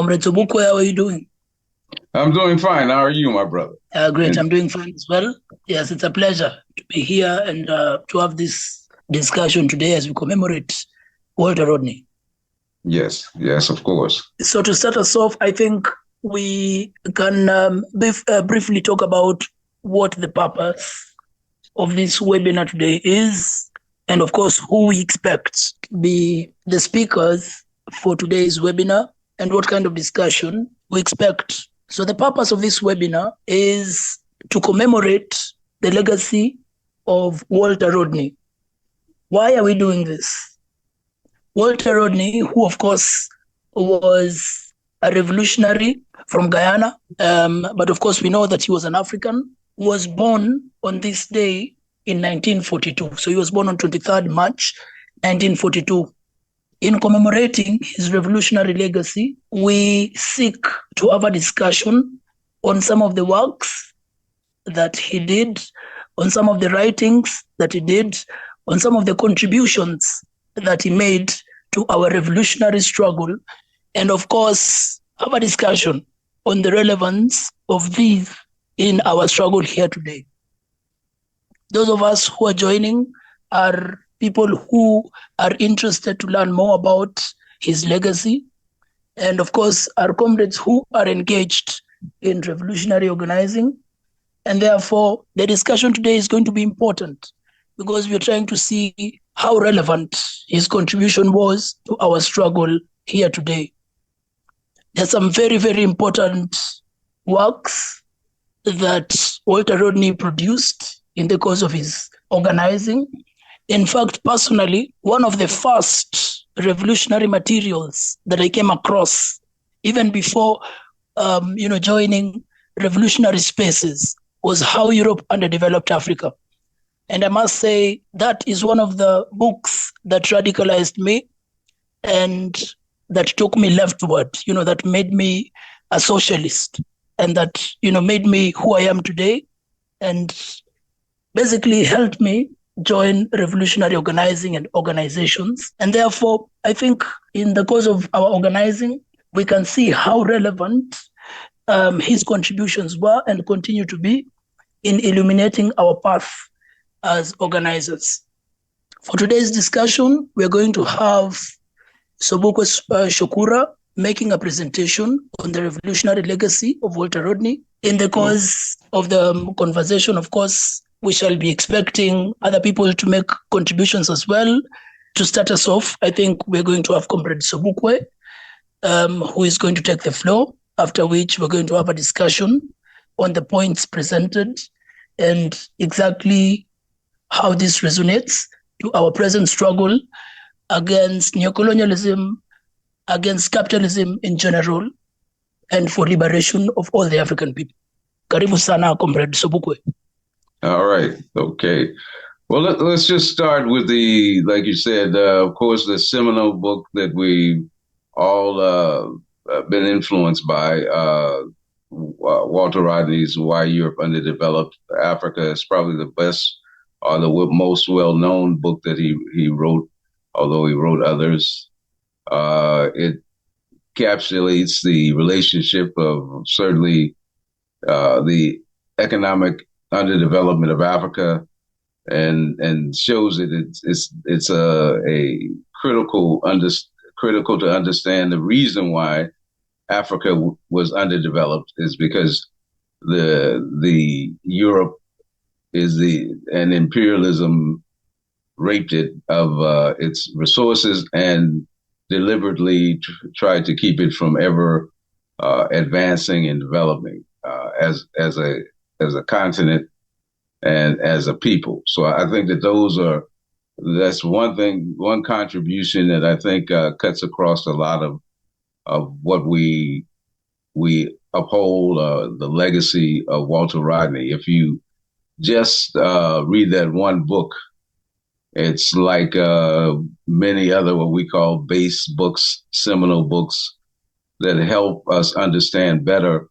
Comrade Sobukwe, how are you doing? I'm doing fine. How are you, my brother? Great, I'm doing fine as well. Yes, it's a pleasure to be here and to have this discussion today as we commemorate Walter Rodney. Yes, of course. So to start us off, I think we can briefly talk about what the purpose of this webinar today is, and of course, who we expect to be the speakers for today's webinar, and what kind of discussion we expect. So the purpose of this webinar is to commemorate the legacy of Walter Rodney. Why are we doing this? Walter Rodney, who of course was a revolutionary from Guyana, but of course we know that he was an African, was born on this day in 1942. So he was born on 23rd March, 1942. In commemorating his revolutionary legacy, we seek to have a discussion on some of the works that he did, on some of the writings that he did, on some of the contributions that he made to our revolutionary struggle, and of course, have a discussion on the relevance of these in our struggle here today. Those of us who are joining are people who are interested to learn more about his legacy, and of course, our comrades who are engaged in revolutionary organizing. And therefore, the discussion today is going to be important because we're trying to see how relevant his contribution was to our struggle here today. There's some very, very important works that Walter Rodney produced in the course of his organizing. In fact, personally, one of the first revolutionary materials that I came across, even before joining revolutionary spaces, was How Europe Underdeveloped Africa. And I must say that is one of the books that radicalized me and that took me leftward, that made me a socialist and that, made me who I am today and basically helped me join revolutionary organizing and organizations. And therefore, I think in the course of our organizing, we can see how relevant his contributions were and continue to be in illuminating our path as organizers. For today's discussion, we're going to have Sobukwe Shukura making a presentation on the revolutionary legacy of Walter Rodney. In the course of the conversation, of course, we shall be expecting other people to make contributions as well. To start us off, I think we're going to have Comrade Sobukwe, who is going to take the floor, after which we're going to have a discussion on the points presented and exactly how this resonates to our present struggle against neocolonialism, against capitalism in general, and for liberation of all the African people. Karibu sana, Comrade Sobukwe. All right. Okay. Well, let's just start with like you said, of course, the seminal book that we all been influenced by, Walter Rodney's Why Europe Underdeveloped Africa is probably the best or the most well-known book that he wrote, although he wrote others. It encapsulates the relationship of certainly the economic underdevelopment of Africa, and shows that it's a critical to understand the reason why Africa was underdeveloped is because the Europe is and imperialism raped it of its resources and deliberately tried to keep it from ever advancing and developing as a continent and as a people. So I think that that's one contribution that I think cuts across a lot of what we uphold, the legacy of Walter Rodney. If you just read that one book, it's like many other what we call base books, seminal books that help us understand better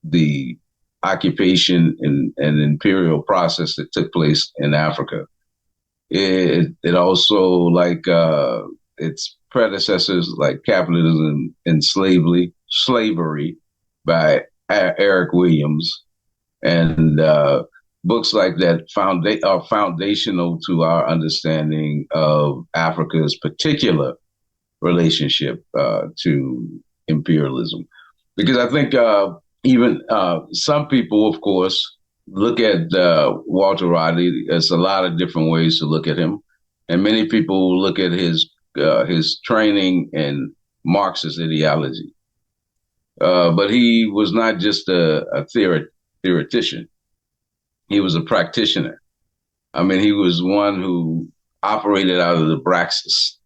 the occupation and imperial process that took place in Africa. It also it's predecessors like Capitalism and Slavery by Eric Williams, and books like that are foundational to our understanding of Africa's particular relationship to imperialism. Because I think even some people, of course, look at Walter Rodney. There's a lot of different ways to look at him, and many people look at his training and Marxist ideology. But he was not just a theoretician. He was a practitioner. I mean, he was one who operated out of the Praxis,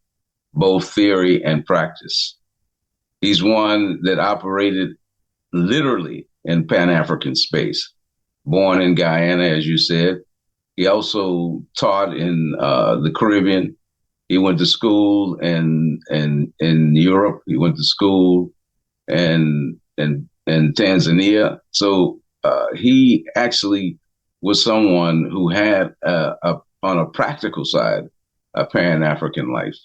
both theory and practice. He's one that operated literally in Pan-African space. Born in Guyana, as you said. He also taught in the Caribbean. He went to school in Europe. He went to school in Tanzania. So he actually was someone who had, on a practical side, a Pan-African life.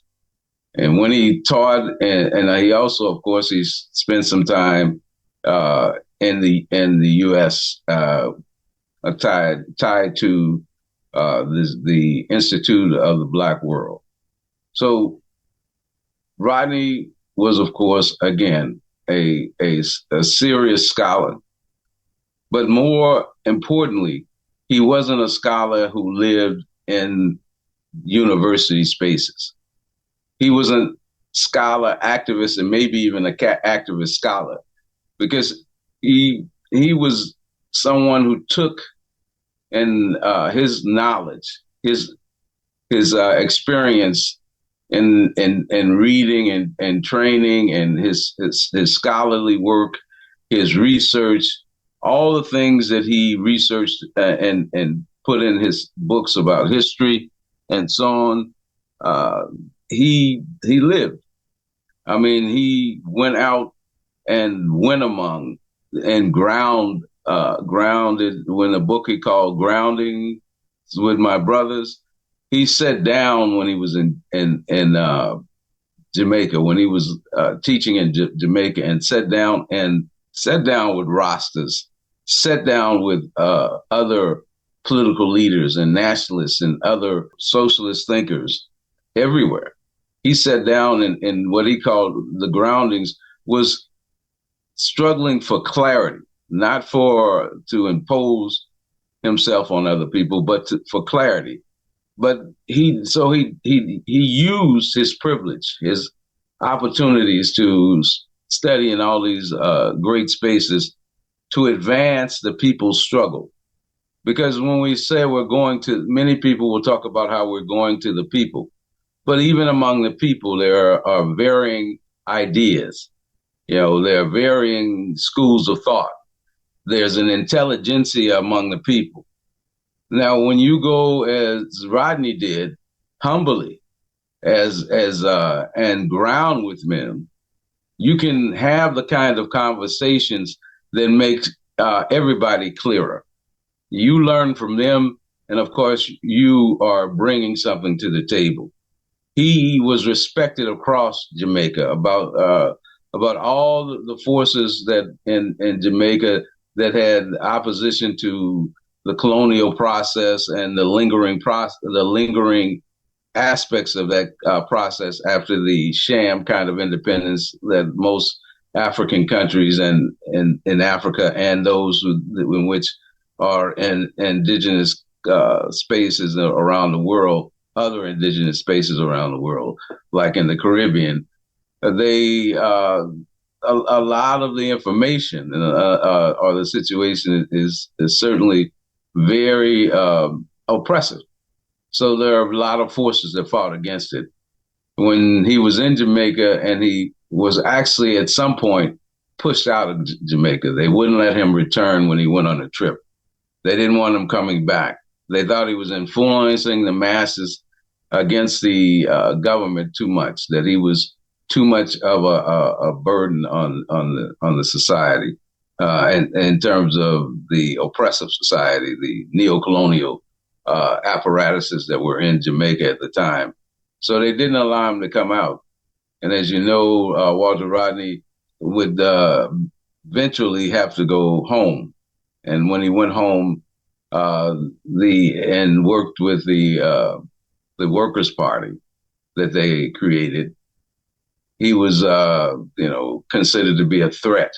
And when he taught, and he also, of course, he spent some time in the U.S. Tied to the Institute of the Black World. So Rodney was, of course, again a serious scholar, but more importantly, he wasn't a scholar who lived in university spaces. He was a scholar, activist, and maybe even an activist scholar, because he was someone who took in his knowledge, his experience in reading and training, and his scholarly work, his research, all the things that he researched and put in his books about history and so on. He lived. I mean, he went out and went among and grounded. When a book he called "Grounding with My Brothers," he sat down when he was in Jamaica, when he was teaching in Jamaica, and sat down with Rastas, sat down with other political leaders and nationalists and other socialist thinkers everywhere. He sat down in what he called the groundings, was struggling for clarity, not to impose himself on other people, but for clarity. But he used his privilege, his opportunities to study in all these great spaces to advance the people's struggle. Because when we say many people will talk about how we're going to the people. But even among the people, there are varying ideas. There are varying schools of thought. There's an intelligentsia among the people. Now, when you go, as Rodney did, humbly, and ground with men, you can have the kind of conversations that make everybody clearer. You learn from them, and of course, you are bringing something to the table. He was respected across Jamaica about all the forces that in Jamaica that had opposition to the colonial process and the lingering aspects of that process after the sham kind of independence that most African countries and in Africa and those in which are in indigenous spaces around the world, other indigenous spaces around the world, like in the Caribbean, they a lot of the information or the situation is certainly very oppressive. So there are a lot of forces that fought against it. When he was in Jamaica, and he was actually at some point pushed out of Jamaica, they wouldn't let him return when he went on a trip. They didn't want him coming back. They thought he was influencing the masses against the government too much, that he was too much of a burden on the society, and in terms of the oppressive society, the neocolonial apparatuses that were in Jamaica at the time. So they didn't allow him to come out. And as you know, Walter Rodney would eventually have to go home. And when he went home, and worked with the Workers' Party that they created, he was, considered to be a threat.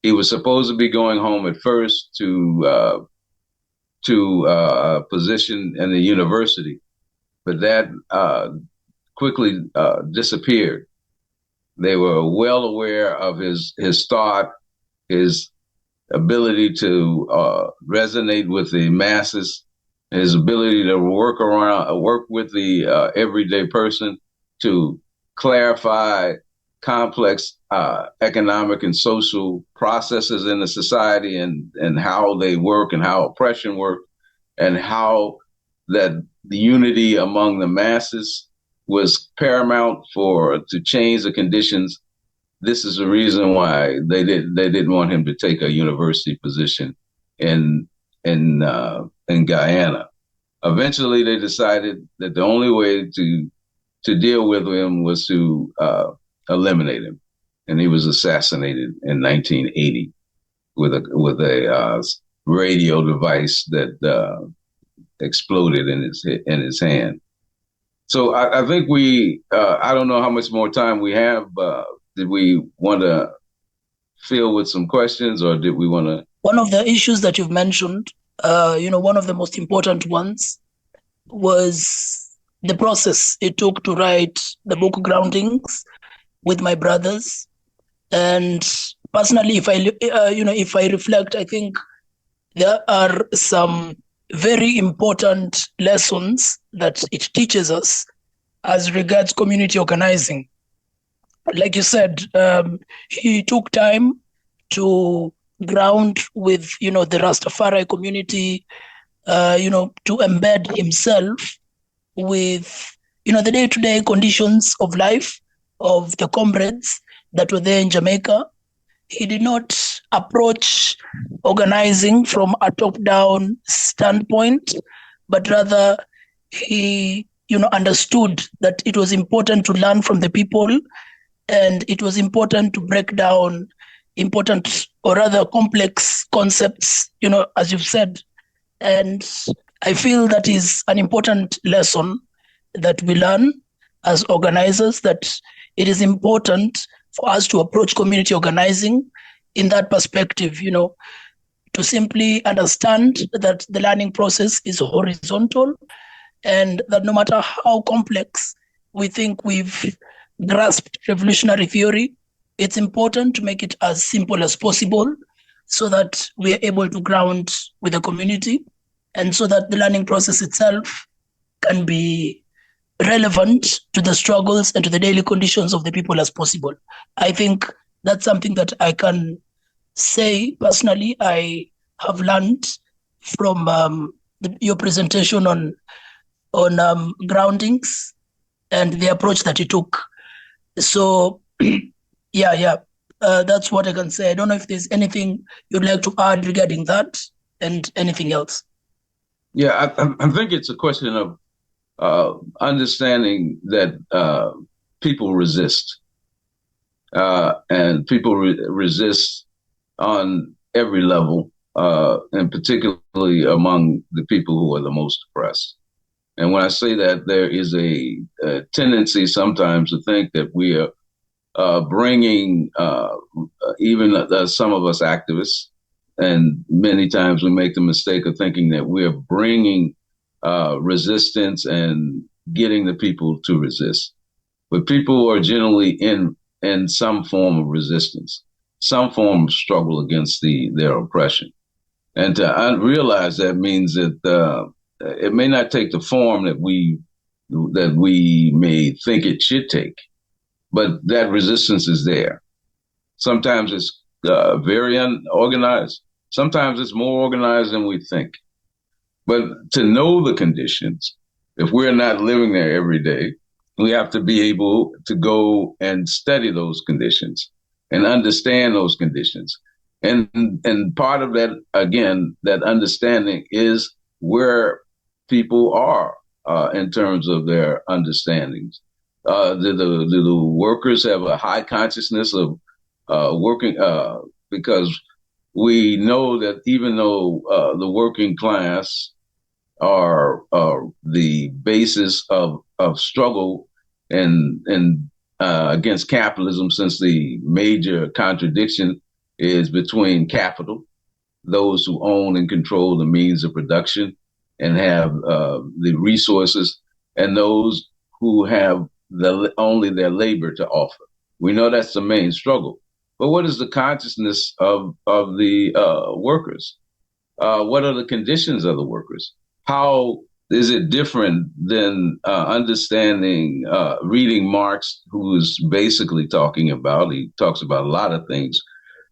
He was supposed to be going home at first to a position in the university, but that quickly disappeared. They were well aware of his thought, his ability to resonate with the masses, his ability to work with the everyday person to clarify complex economic and social processes in the society and how they work and how oppression works and how that the unity among the masses was paramount to change the conditions. This is the reason why they didn't want him to take a university position in Guyana. Eventually, they decided that the only way to deal with him was to eliminate him, and he was assassinated in 1980 with a radio device that exploded in his hand. So I think I don't know how much more time we have. Did we want to fill with some questions, or did we want to? One of the issues that you've mentioned, one of the most important ones was the process it took to write the book Groundings with my brothers. And personally, if I reflect, I think there are some very important lessons that it teaches us as regards community organizing. Like you said, he took time to ground with, the Rastafari community, to embed himself with, the day-to-day conditions of life of the comrades that were there in Jamaica. He did not approach organizing from a top-down standpoint, but rather he, understood that it was important to learn from the people, and it was important to break down important or rather complex concepts, as you've said. And I feel that is an important lesson that we learn as organizers, that it is important for us to approach community organizing in that perspective, to simply understand that the learning process is horizontal, and that no matter how complex we think we've grasped revolutionary theory, it's important to make it as simple as possible so that we are able to ground with the community, and so that the learning process itself can be relevant to the struggles and to the daily conditions of the people as possible. I think that's something that I can say personally I have learned from your presentation on groundings and the approach that you took. So that's what I can say. I don't know if there's anything you'd like to add regarding that and anything else. Yeah, I think it's a question of understanding that people resist, and people resist on every level, and particularly among the people who are the most oppressed. And when I say that, there is a tendency sometimes to think that we are bringing, even some of us activists, and many times we make the mistake of thinking that we're bringing resistance and getting the people to resist. But people are generally in some form of resistance, some form of struggle against their oppression. And to realize that means that it may not take the form that we may think it should take, but that resistance is there. Sometimes it's very unorganized. Sometimes it's more organized than we think. But to know the conditions, if we're not living there every day, we have to be able to go and study those conditions and understand those conditions. And part of that, again, that understanding is where people are in terms of their understandings. Do the workers have a high consciousness of working? Because we know that even though the working class are the basis of struggle and against capitalism, since the major contradiction is between capital, those who own and control the means of production and have the resources, and those who have only their labor to offer. We know that's the main struggle. But what is the consciousness of the workers? What are the conditions of the workers? How is it different than understanding, reading Marx, who's basically he talks about a lot of things,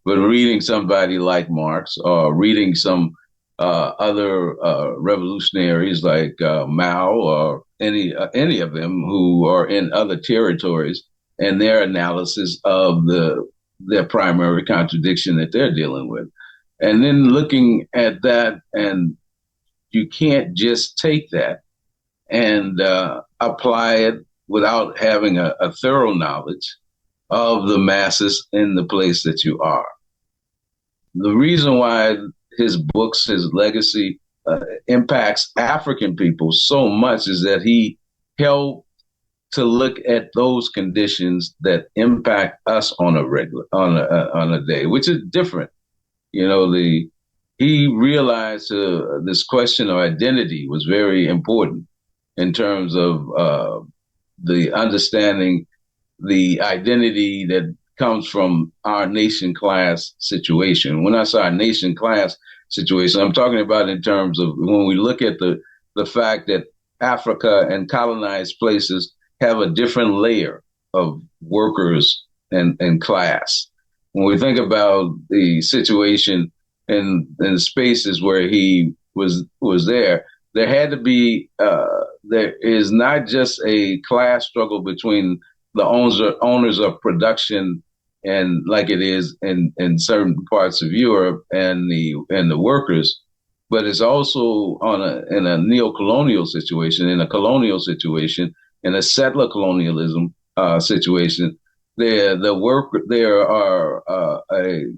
but reading somebody like Marx or reading some other revolutionaries like Mao or any of them who are in other territories and their analysis of their primary contradiction that they're dealing with. And then looking at that, and you can't just take that and apply it without having a thorough knowledge of the masses in the place that you are. The reason why his books, his legacy impacts African people so much is that he helped to look at those conditions that impact us on a day, which is different. You know, he realized this question of identity was very important in terms of the understanding the identity that comes from our nation class situation. When I say our nation class situation, I'm talking about in terms of when we look at the fact that Africa and colonized places have a different layer of workers and class. When we think about the situation in spaces where he was there had to be, there is not just a class struggle between the owners of production and like it is in certain parts of Europe and the workers, but it's also in a neocolonial situation, in a colonial situation, in a settler colonialism situation. There are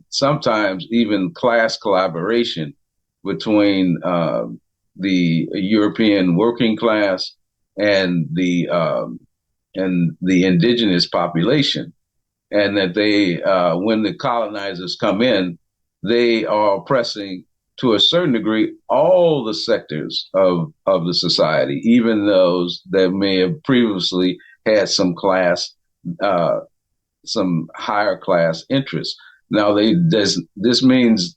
sometimes even class collaboration between the European working class and the indigenous population, and that they, when the colonizers come in, they are oppressing to a certain degree all the sectors of the society, even those that may have previously had some class, some higher class interests. Now, this means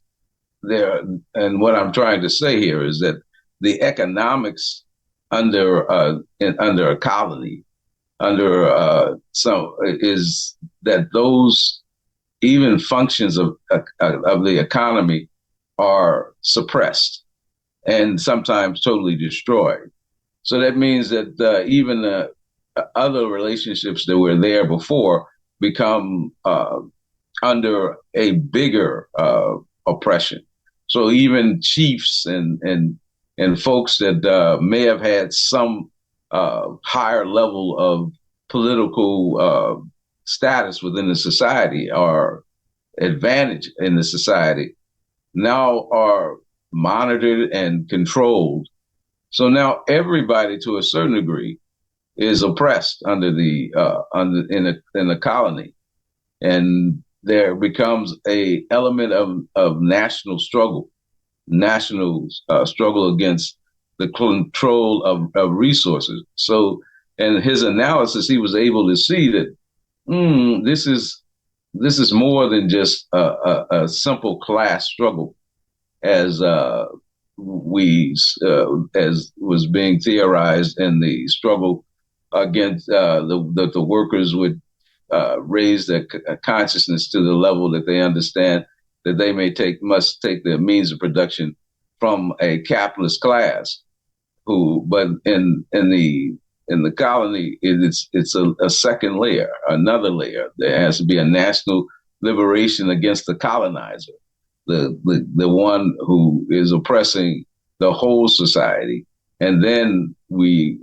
there, and what I'm trying to say here is that the economics under a colony, is that those even functions of the economy are suppressed and sometimes totally destroyed. So that means that even the other relationships that were there before become under a bigger oppression. So even chiefs and folks that may have had some higher level of political status within the society or advantage in the society now are monitored and controlled. So now everybody, to a certain degree, is oppressed under in the colony, and there becomes a element of national struggle against the control of resources. So, in his analysis, he was able to see that this is more than just a simple class struggle, as as was being theorized in the struggle against the workers would raise their consciousness to the level that they understand that they must take their means of production from a capitalist class, but in the colony, it's a second layer, another layer. There has to be a national liberation against the colonizer, the one who is oppressing the whole society. And then we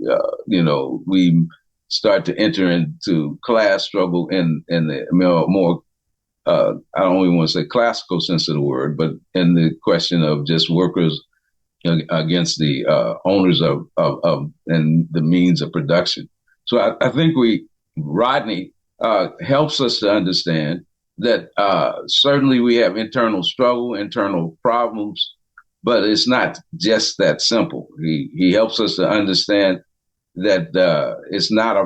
start to enter into class struggle in the more I don't even want to say classical sense of the word, but in the question of just workers against the owners of and the means of production. So I think Rodney helps us to understand that certainly we have internal struggle, internal problems, but it's not just that simple. He helps us to understand that it's not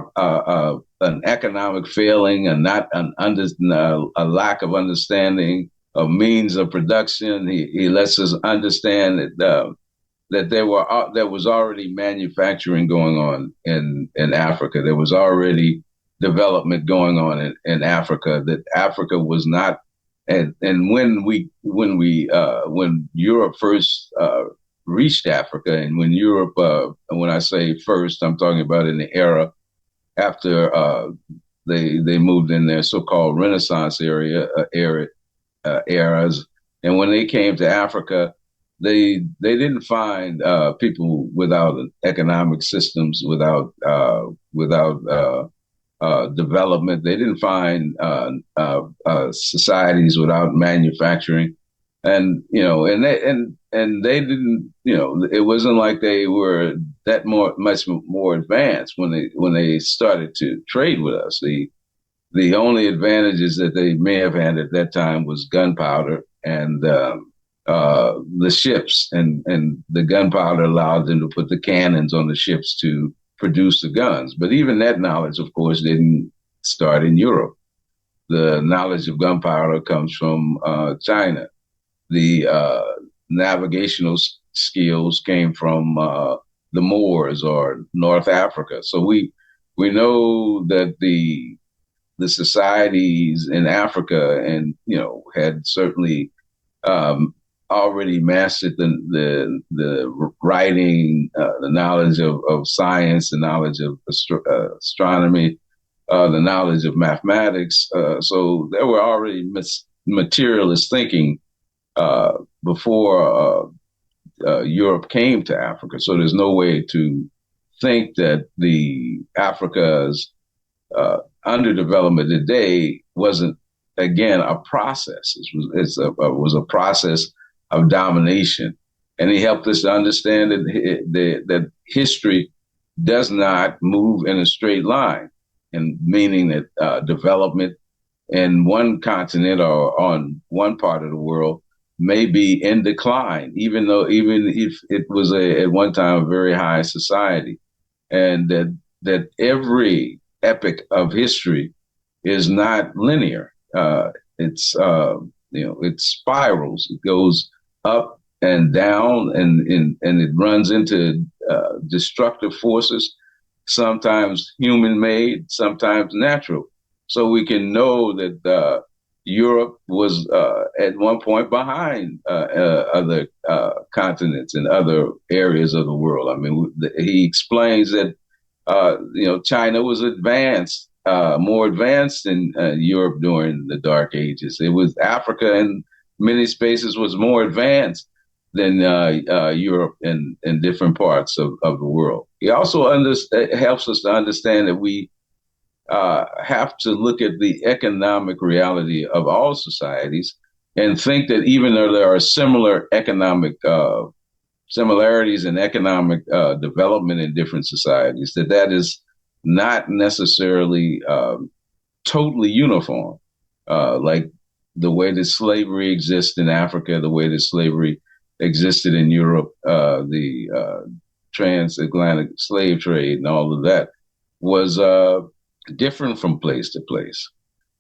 an economic failing and not a lack of understanding of means of production. He lets us understand that there was already manufacturing going on in Africa. There was already development going on in Africa. That Africa was not, and when Europe first reached Africa, and when Europe, when I say first, I'm talking about in the era after they moved in their so-called Renaissance eras, and when they came to Africa, they didn't find people without economic systems, without development. They didn't find societies without manufacturing, and they didn't. It wasn't like they were that much more advanced when they started to trade with us. The only advantages that they may have had at that time was gunpowder and the ships, and the gunpowder allowed them to put the cannons on the ships to produce the guns. But even that knowledge, of course, didn't start in Europe. The knowledge of gunpowder comes from China. The navigational skills came from the Moors or North Africa. So we know that the societies in Africa and had certainly already mastered the writing, the knowledge of science, the knowledge of astronomy, the knowledge of mathematics. So there were already materialist thinking before Europe came to Africa. So there's no way to think that the Africa's underdevelopment today wasn't, again, a process. It was a process of domination. And he helped us to understand that history does not move in a straight line, and meaning that development in one continent or on one part of the world may be in decline, even if it was at one time a very high society, and that every epoch of history is not linear. It spirals. It goes up and down, and it runs into destructive forces, sometimes human-made, sometimes natural. So we can know that Europe was at one point behind other continents and other areas of the world. I mean, he explains that China was more advanced than Europe during the Dark Ages. It was Africa in many spaces was more advanced than Europe in different parts of the world. He also helps us to understand that we have to look at the economic reality of all societies and think that even though there are similar economic similarities in economic development in different societies, that is not necessarily totally uniform. Like the way that slavery exists in Africa, the way that slavery existed in Europe, the transatlantic slave trade and all of that was different from place to place.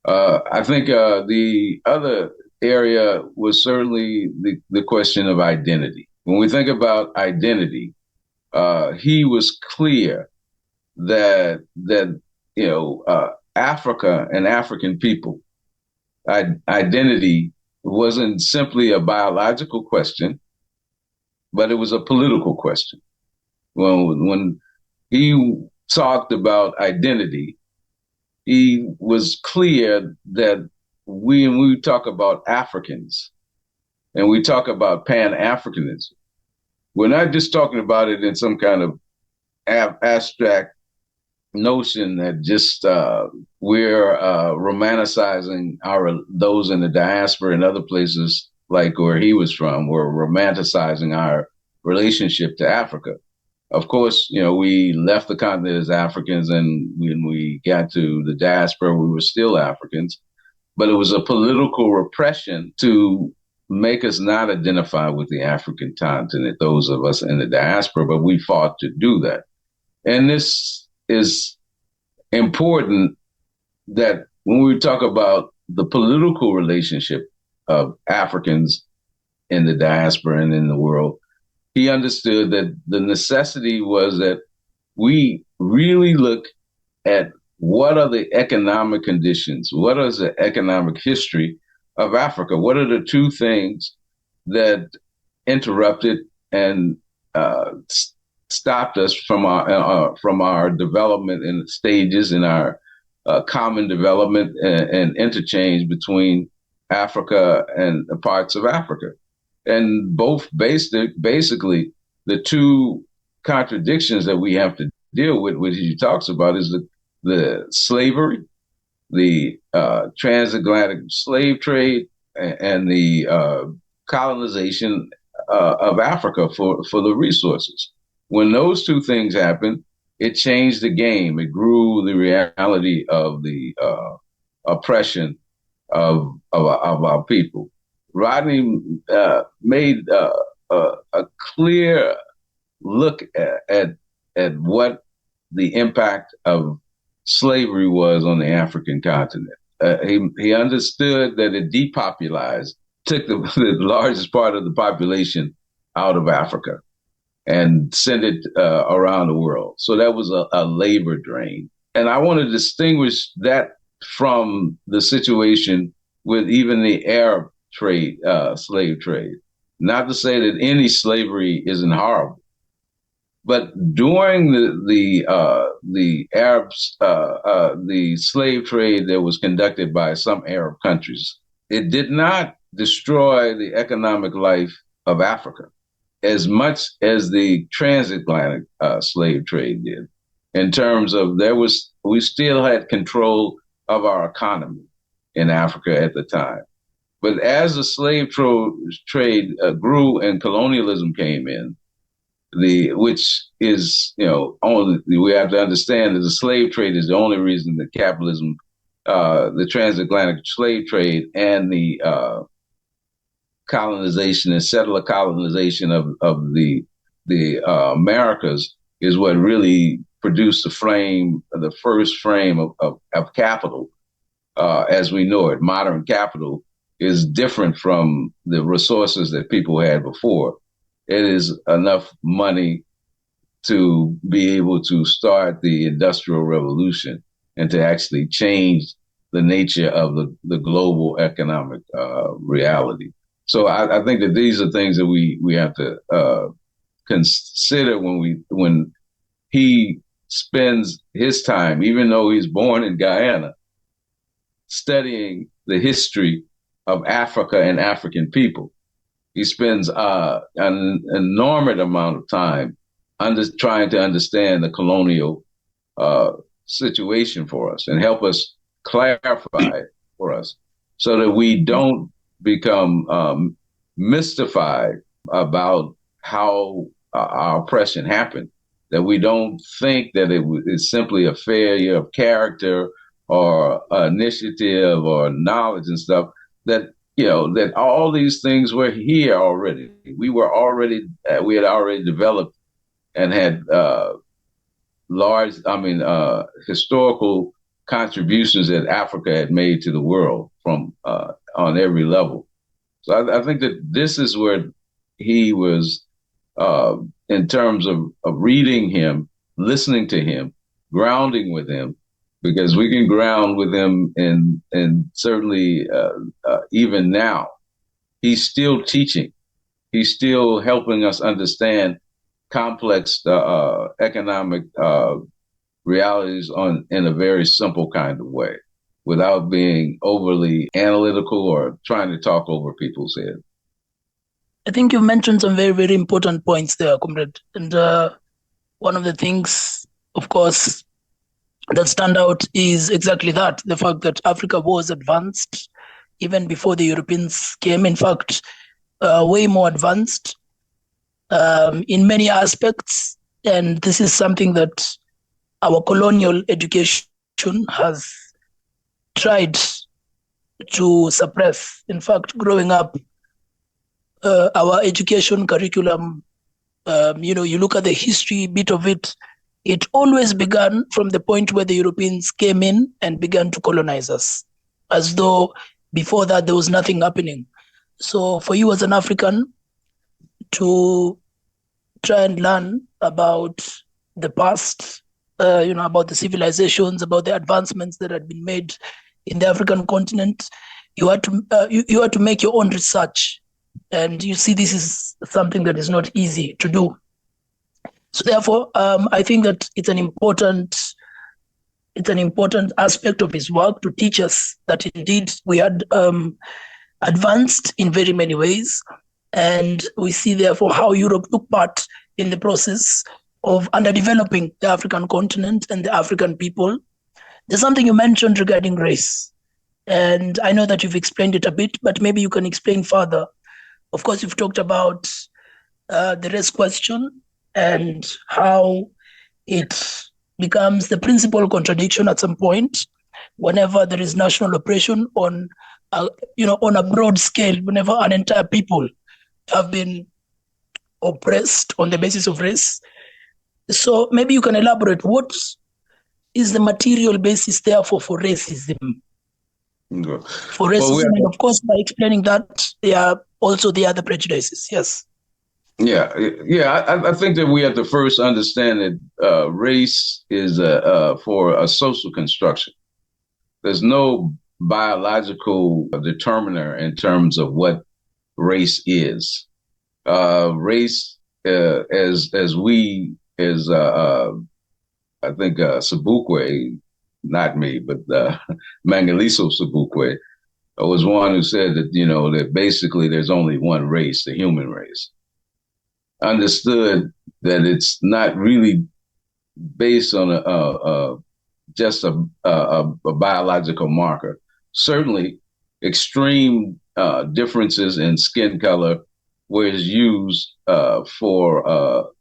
I think the other area was certainly the question of identity. When we think about identity, he was clear that Africa and African people, identity wasn't simply a biological question, but it was a political question. When he talked about identity, he was clear that when we talk about Africans and we talk about Pan-Africanism, we're not just talking about it in some kind of abstract, notion that just we're romanticizing those in the diaspora and other places like where he was from. We're romanticizing our relationship to Africa. Of course, we left the continent as Africans, and when we got to the diaspora, we were still Africans. But it was a political repression to make us not identify with the African continent, those of us in the diaspora, but we fought to do that. And this is important, that when we talk about the political relationship of Africans in the diaspora and in the world, he understood that the necessity was that we really look at what are the economic conditions, what is the economic history of Africa, what are the two things that interrupted and stopped us from our development in stages in our common development and interchange between Africa and the parts of Africa. And both basically the two contradictions that we have to deal with, which he talks about, is the slavery, the transatlantic slave trade, and the colonization of Africa for the resources. When those two things happened, it changed the game. It grew the reality of the oppression of our people. Rodney made a clear look at what the impact of slavery was on the African continent. He understood that it depopulized, took the largest part of the population out of Africa and sent it around the world. So that was a labor drain. And I want to distinguish that from the situation with even the Arab trade, slave trade. Not to say that any slavery isn't horrible, but during the Arabs, the slave trade that was conducted by some Arab countries, it did not destroy the economic life of Africa as much as the transatlantic slave trade did. In terms of we still had control of our economy in Africa at the time. But as the slave trade grew and colonialism came in, which is, we have to understand that the slave trade is the only reason that capitalism, the transatlantic slave trade and the colonization and settler colonization of the Americas is what really produced the first frame of capital as we know it. Modern capital is different from the resources that people had before. It is enough money to be able to start the Industrial Revolution and to actually change the nature of the global economic reality. So I think that these are things that we have to consider when he spends his time, even though he's born in Guyana, studying the history of Africa and African people. He spends an enormous amount of time trying to understand the colonial situation for us and help us clarify it for us so that we don't become mystified about how our oppression happened, that we don't think that it is simply a failure of character or initiative or knowledge and stuff, that that all these things were here already. We had already developed and had historical contributions that Africa had made to the world from on every level. So I think that this is where he was, in terms of reading him, listening to him, grounding with him, because we can ground with him, and certainly even now, he's still teaching. He's still helping us understand complex economic realities in a very simple kind of way, without being overly analytical or trying to talk over people's heads. I think you mentioned some very, very important points there, comrade. And one of the things, of course, that stand out is exactly that, the fact that Africa was advanced even before the Europeans came. In fact, way more advanced in many aspects. And this is something that our colonial education has tried to suppress. In fact, growing up, our education curriculum, you look at the history bit of it, it always began from the point where the Europeans came in and began to colonize us, as though before that there was nothing happening. So for you as an African to try and learn about the past, about the civilizations, about the advancements that had been made in the African continent, you had to make your own research, and you see this is something that is not easy to do. So therefore, I think that it's an important aspect of his work to teach us that indeed we had advanced in very many ways, and we see therefore how Europe took part in the process of underdeveloping the African continent and the African people. There's something you mentioned regarding race, and I know that you've explained it a bit, but maybe you can explain further. Of course, you've talked about the race question and how it becomes the principal contradiction at some point whenever there is national oppression on a broad scale, whenever an entire people have been oppressed on the basis of race. So maybe you can elaborate, what is the material basis therefore for racism? For racism, and of course, by explaining that, there are also the other prejudices. Yes. Yeah. I think that we have to first understand that race is for a social construction. There's no biological determiner in terms of what race is. Race, as I think Sobukwe, not me, but Mangaliso Sobukwe was one who said that, that basically there's only one race, the human race. Understood that it's not really based on just a biological marker. Certainly, extreme differences in skin color was used for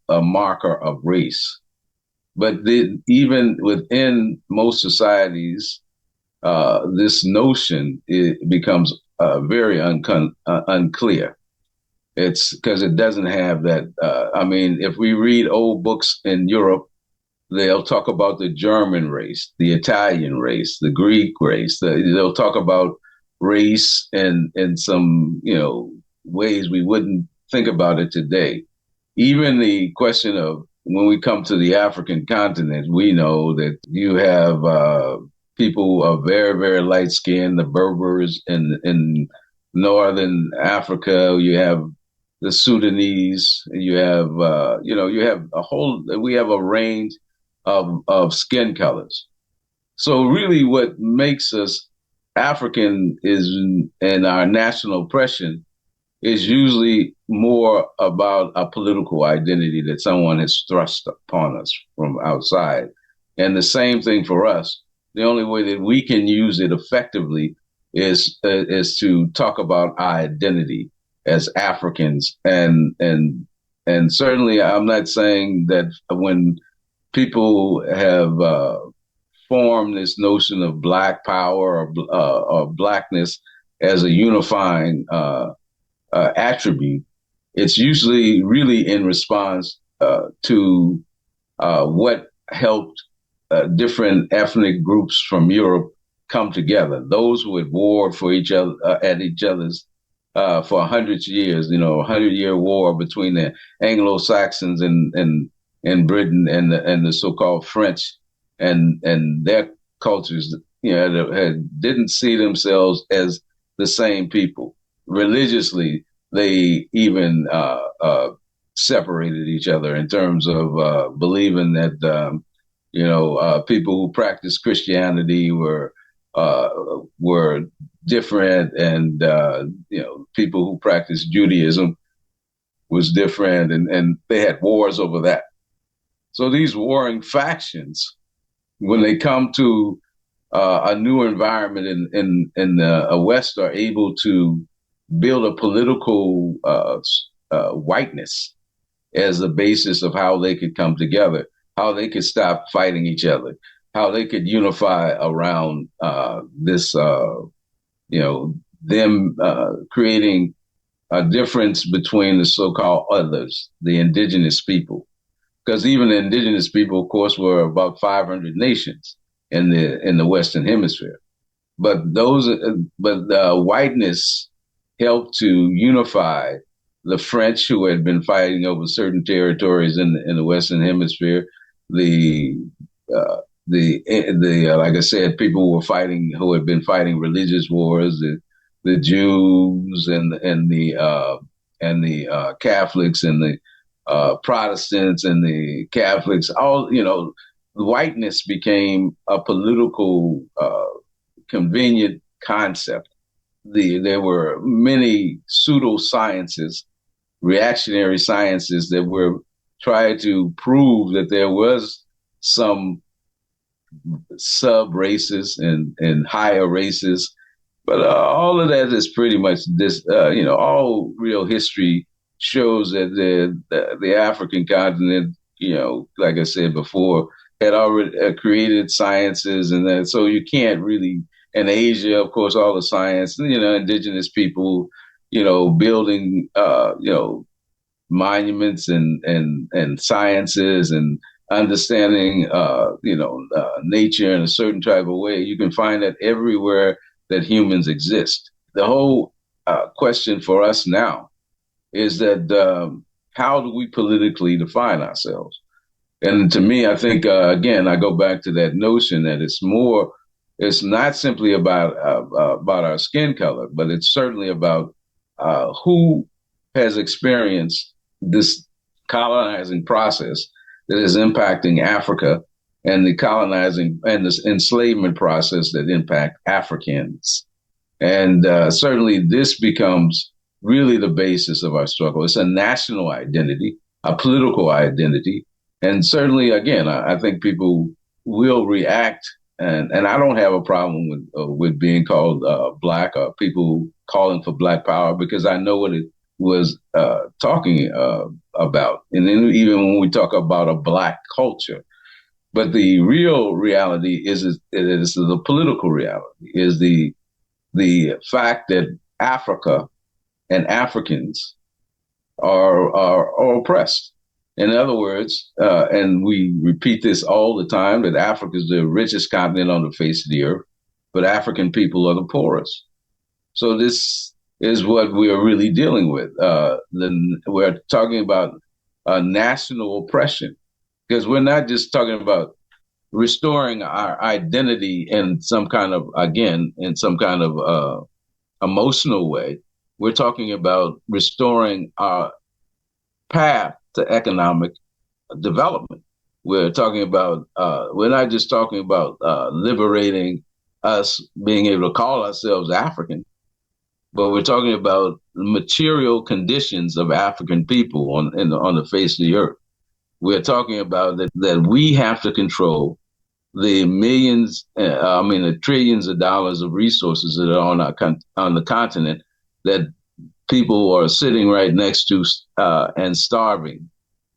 a marker of race. But even within most societies, this notion becomes very unclear. It's because it doesn't have that. If we read old books in Europe, they'll talk about the German race, the Italian race, the Greek race. They'll talk about race in some ways we wouldn't think about it today. Even the question of when we come to the African continent, we know that you have people of very, very light skin, the Berbers in northern Africa. You have the Sudanese. You have we have a range of skin colors. So really, what makes us African is in our national oppression is usually more about a political identity that someone has thrust upon us from outside. And the same thing for us. The only way that we can use it effectively is to talk about our identity as Africans. And certainly I'm not saying that when people have formed this notion of Black power or Blackness as a unifying attribute, it's usually really in response to what helped different ethnic groups from Europe come together. Those who had warred for each other at each other's for 100 years, 100-year war between the Anglo-Saxons in Britain and the so-called French and their cultures, didn't see themselves as the same people. Religiously, they even separated each other in terms of believing that people who practiced Christianity were different, and people who practiced Judaism was different, and they had wars over that. So these warring factions when they come to a new environment in the West, are able to build a political whiteness as a basis of how they could come together, how they could stop fighting each other, how they could unify around this, them creating a difference between the so-called others, the indigenous people. Because even the indigenous people, of course, were about 500 nations in the Western Hemisphere. But whiteness helped to unify the French, who had been fighting over certain territories in the Western Hemisphere. Like I said, people were fighting who had been fighting religious wars. The Jews and the Catholics and the Protestants and the Catholics. All whiteness became a political convenient concept. There were many pseudosciences, reactionary sciences that were trying to prove that there was some sub races and higher races, but all of that is pretty much this. All real history shows that the African continent, like I said before, had already created sciences, and that so you can't really. In Asia, of course, all the science, indigenous people, building, monuments and sciences and understanding, nature in a certain type of way. You can find that everywhere that humans exist. The whole question for us now is that how do we politically define ourselves? And to me, I think, again, I go back to that notion that it's not simply about our skin color, but it's certainly about who has experienced this colonizing process that is impacting Africa, and the colonizing and this enslavement process that impact Africans. And certainly this becomes really the basis of our struggle. It's a national identity, a political identity. And certainly, again, I think people will react. And I don't have a problem with being called Black, or people calling for Black power, because I know what it was talking about. And then even when we talk about a Black culture, but the real reality is the political reality, is the fact that Africa and Africans are oppressed. In other words, and we repeat this all the time, that Africa is the richest continent on the face of the earth, but African people are the poorest. So this is what we are really dealing with. We're talking about national oppression, because we're not just talking about restoring our identity in some kind of emotional way. We're talking about restoring our path to economic development. We're talking about, we're not just talking about liberating us being able to call ourselves African, but we're talking about material conditions of African people on the face of the earth. We're talking about that we have to control the the trillions of dollars of resources that are on the continent, that people are sitting right next to and starving,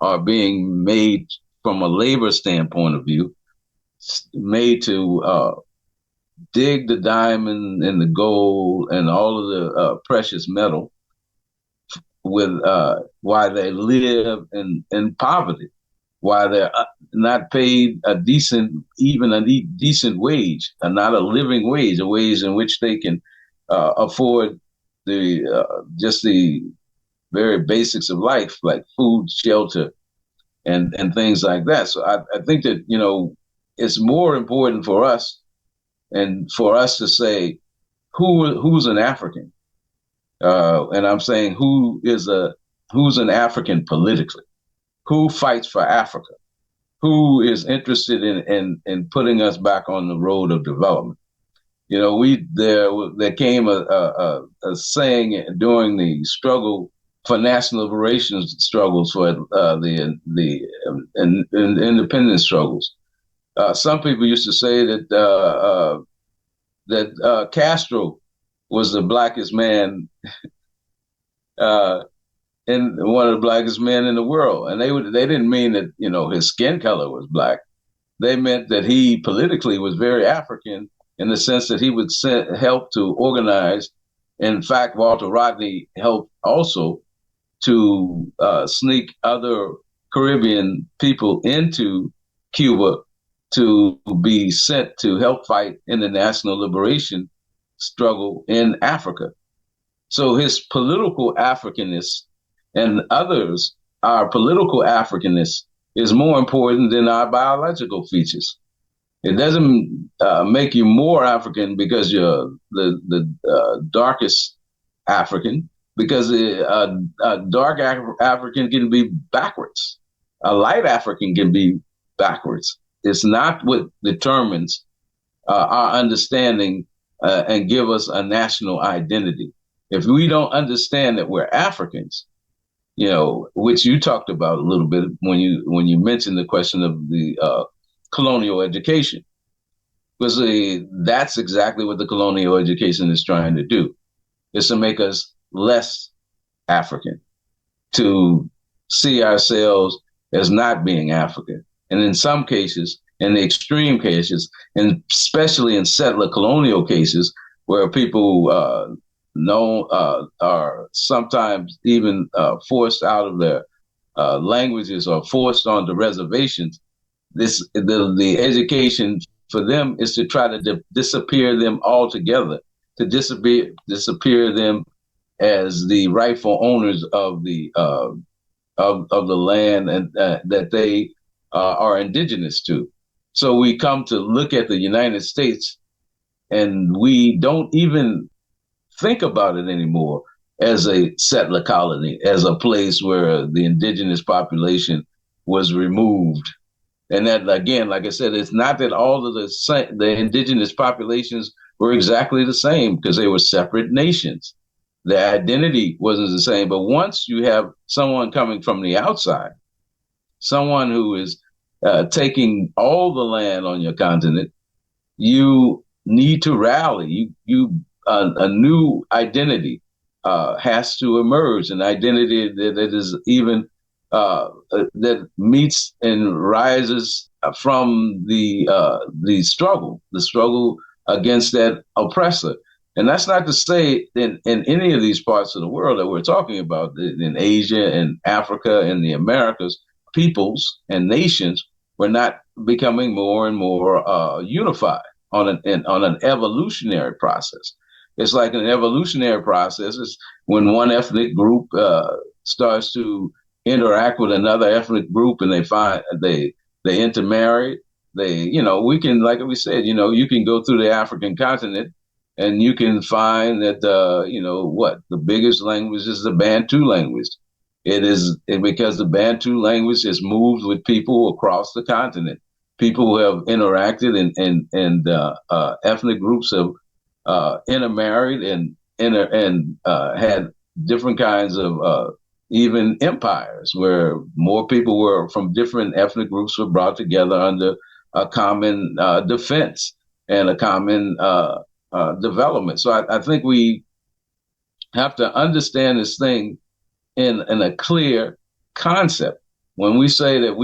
are being made from a labor standpoint of view, made to dig the diamond and the gold and all of the precious metal with while they live in poverty, while they're not paid a decent wage, and not a living wage, a wage in which they can afford just the very basics of life, like food, shelter, and things like that. So I think that, it's more important for us, and for us to say who's an African, and I'm saying who's an African politically, who fights for Africa, who is interested in putting us back on the road of development. There came a saying during the struggle for national liberation struggles, for the independence struggles, Some people used to say that Castro was the blackest man uh, in one of the blackest men in the world, and they didn't mean that his skin color was black. They meant that he politically was very African in the sense that he would help to organize. In fact, Walter Rodney helped also to sneak other Caribbean people into Cuba to be sent to help fight in the national liberation struggle in Africa. So his political Africanness and others, our political Africanness, is more important than our biological features. It doesn't make you more African because you're the darkest African, because a dark African can be backwards. A light African can be backwards. It's not what determines our understanding and give us a national identity. If we don't understand that we're Africans, which you talked about a little bit when you mentioned the question of the colonial education, because that's exactly what the colonial education is trying to do, is to make us less African, to see ourselves as not being African. And in some cases, in the extreme cases, and especially in settler colonial cases, where people are sometimes even forced out of their languages or forced onto reservations, the education for them is to try to disappear them altogether, to disappear them as the rightful owners of the land and that they are indigenous to. So we come to look at the United States, and we don't even think about it anymore as a settler colony, as a place where the indigenous population was removed. And that, again, like I said, it's not that all of the indigenous populations were exactly the same, because they were separate nations. Their identity wasn't the same. But once you have someone coming from the outside, someone who is taking all the land on your continent, you need to rally. A new identity has to emerge, an identity that is even that meets and rises from the struggle against that oppressor. And that's not to say in any of these parts of the world that we're talking about, in Asia and Africa and the Americas, peoples and nations were not becoming more and more unified on an evolutionary process. It's like an evolutionary process is when one ethnic group starts to interact with another ethnic group, and they intermarry. We can, like we said, you can go through the African continent, and you can find that the biggest language is the Bantu language. Because the Bantu language has moved with people across the continent. People who have interacted and ethnic groups have intermarried and had different kinds of even empires, where more people were from different ethnic groups were brought together under a common defense and a common development. So I think we have to understand this thing in a clear concept. When we say that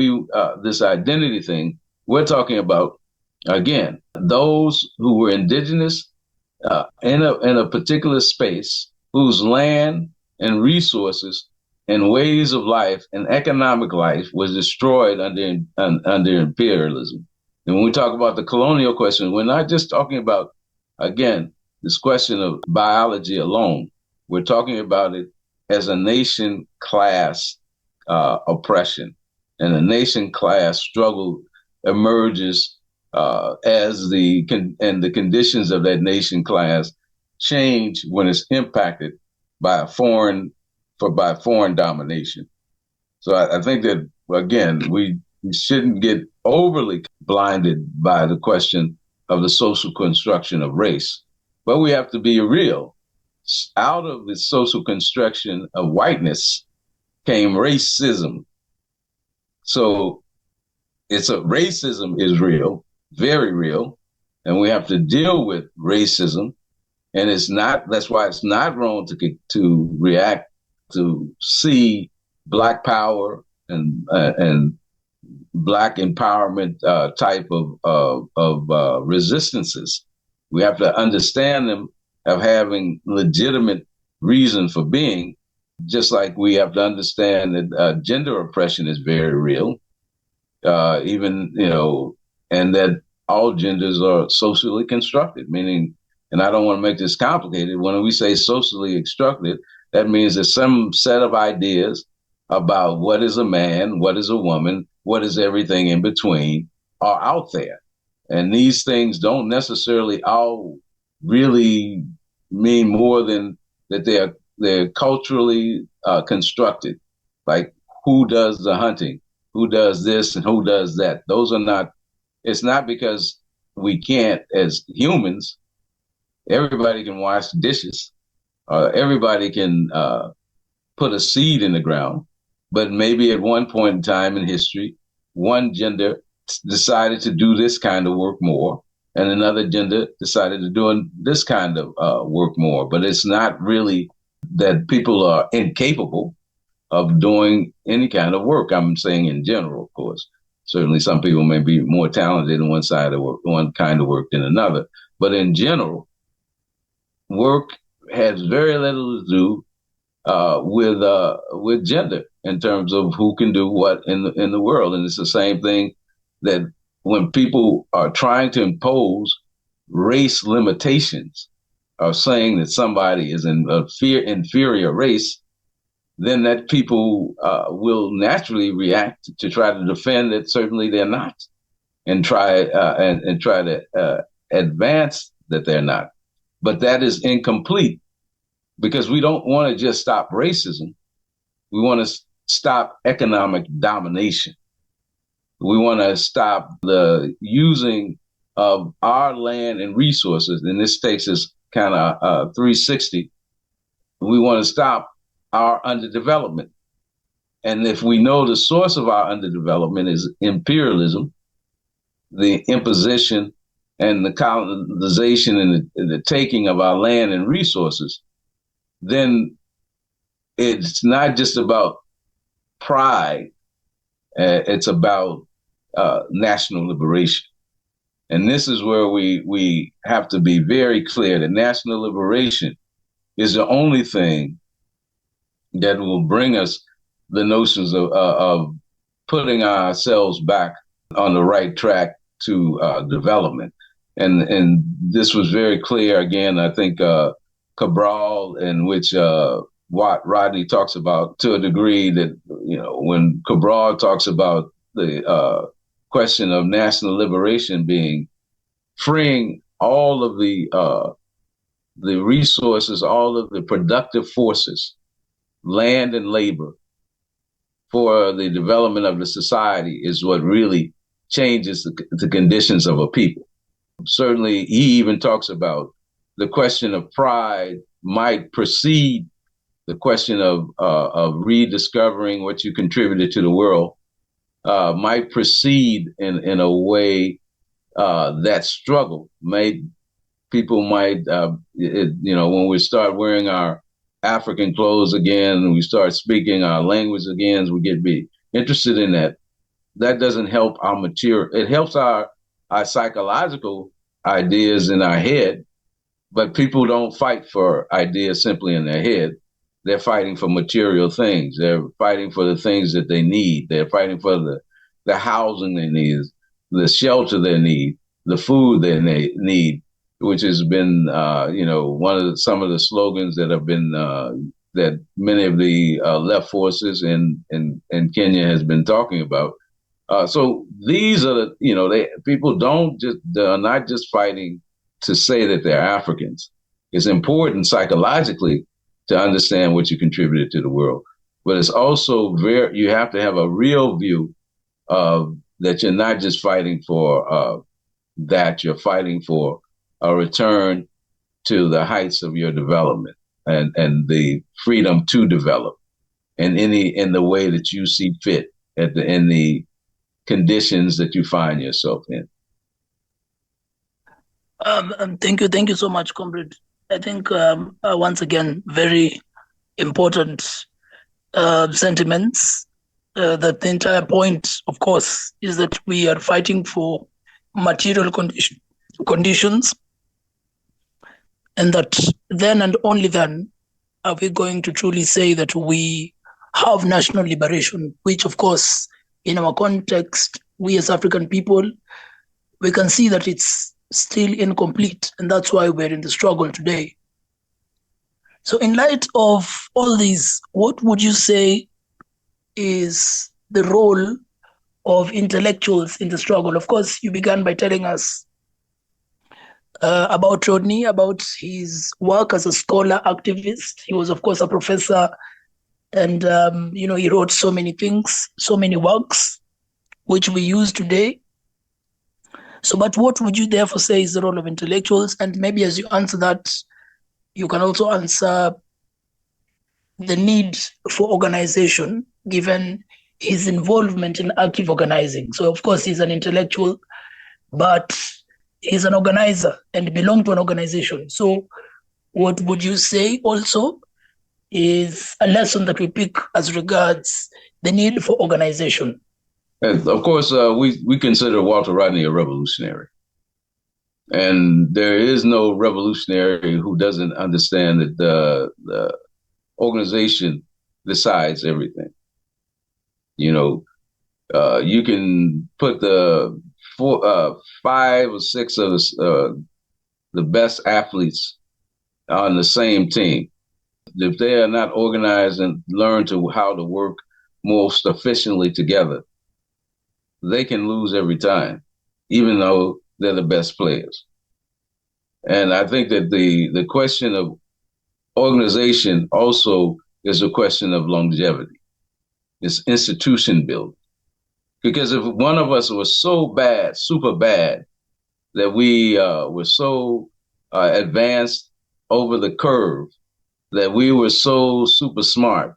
this identity thing, we're talking about, again, those who were indigenous in a particular space, whose land and resources and ways of life and economic life was destroyed under imperialism. And when we talk about the colonial question, we're not just talking about, again, this question of biology alone. We're talking about it as a nation class oppression, and a nation class struggle emerges as the conditions of that nation class change when it's impacted by foreign domination. So I think that, again, we shouldn't get overly blinded by the question of the social construction of race, but we have to be real. Out of the social construction of whiteness came racism. So racism is real, very real, and we have to deal with racism. And that's why it's not wrong to react, to see Black power and Black empowerment type of resistances. We have to understand them of having legitimate reason for being, just like we have to understand that gender oppression is very real, even, and that all genders are socially constructed, meaning, and I don't want to make this complicated, when we say socially constructed, that means there's some set of ideas about what is a man, what is a woman, what is everything in between are out there. And these things don't necessarily all really mean more than that they're culturally constructed. Like, who does the hunting, who does this, and who does that. Those are not. It's not because we can't as humans. Everybody can wash dishes. Everybody can put a seed in the ground. But maybe at one point in time in history, one gender decided to do this kind of work more, and another gender decided to do this kind of work more. But it's not really that people are incapable of doing any kind of work. I'm saying in general, of course. Certainly some people may be more talented in one side of work, one kind of work than another. But in general, work has very little to do with gender in terms of who can do what in the world. And it's the same thing that when people are trying to impose race limitations, or saying that somebody is in a inferior race, then that people will naturally react to try to defend that certainly they're not, and try to advance that they're not. But that is incomplete, because we don't want to just stop racism. We want to stop economic domination. We want to stop the using of our land and resources. And this takes us kind of 360. We want to stop our underdevelopment. And if we know the source of our underdevelopment is imperialism, the imposition and the colonization and the taking of our land and resources, then it's not just about pride. It's about national liberation. And this is where we have to be very clear that national liberation is the only thing that will bring us the notions of putting ourselves back on the right track to development. And this was very clear, again, I think Cabral, in which Rodney talks about to a degree that, when Cabral talks about the question of national liberation being freeing all of the resources, all of the productive forces, land and labor, for the development of the society is what really changes the conditions of a people. Certainly, he even talks about the question of pride might precede the question of rediscovering what you contributed to the world, might precede in a way that struggle. People might, when we start wearing our African clothes again, we start speaking our language again, we get be interested in that. That doesn't help our material. It helps our psychological ideas in our head, but people don't fight for ideas simply in their head. They're fighting for material things. They're fighting for the things that they need. They're fighting for the housing they need, the shelter they need, the food they need, which has been, some of the slogans that have been, that many of the left forces in Kenya has been talking about. So these are people they're not just fighting to say that they're Africans. It's important psychologically to understand what you contributed to the world, but it's also you have to have a real view of that you're not just fighting for that, you're fighting for a return to the heights of your development and the freedom to develop in the way that you see fit in the conditions that you find yourself in. Thank you so much, comrade. I think once again, very important sentiments. That the entire point, of course, is that we are fighting for material conditions, and that then and only then are we going to truly say that we have national liberation, which, of course, in our context, we as African people, we can see that it's still incomplete, and that's why we're in the struggle today. So in light of all these, what would you say is the role of intellectuals in the struggle? Of course, you began by telling us about Rodney, about his work as a scholar activist. He was, of course, a professor, and he wrote so many things, so many works, which we use today. So, but what would you therefore say is the role of intellectuals? And maybe as you answer that, you can also answer the need for organization, given his involvement in active organizing. So, of course, he's an intellectual, but he's an organizer and belongs to an organization. So, what would you say also is a lesson that we pick as regards the need for organization? And of course, we consider Walter Rodney a revolutionary. And there is no revolutionary who doesn't understand that the organization decides everything. You can put the 5 or 6 of the best athletes on the same team. If they are not organized and learn how to work most efficiently together, they can lose every time, even though they're the best players. And I think that the question of organization also is a question of longevity. It's institution building. Because if one of us was so bad, super bad, that we were so advanced over the curve, that we were so super smart,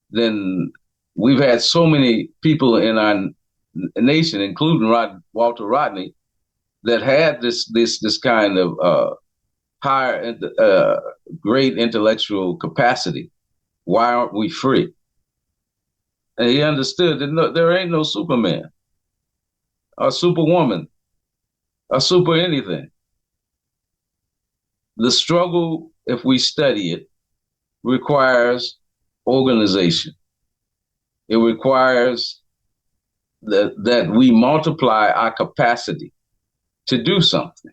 then we've had so many people in our nation, including Walter Rodney, that had this kind of higher, great intellectual capacity. Why aren't we free? And he understood that there ain't no Superman, or Superwoman, or super anything. The struggle, if we study it, requires organization. It requires that we multiply our capacity to do something.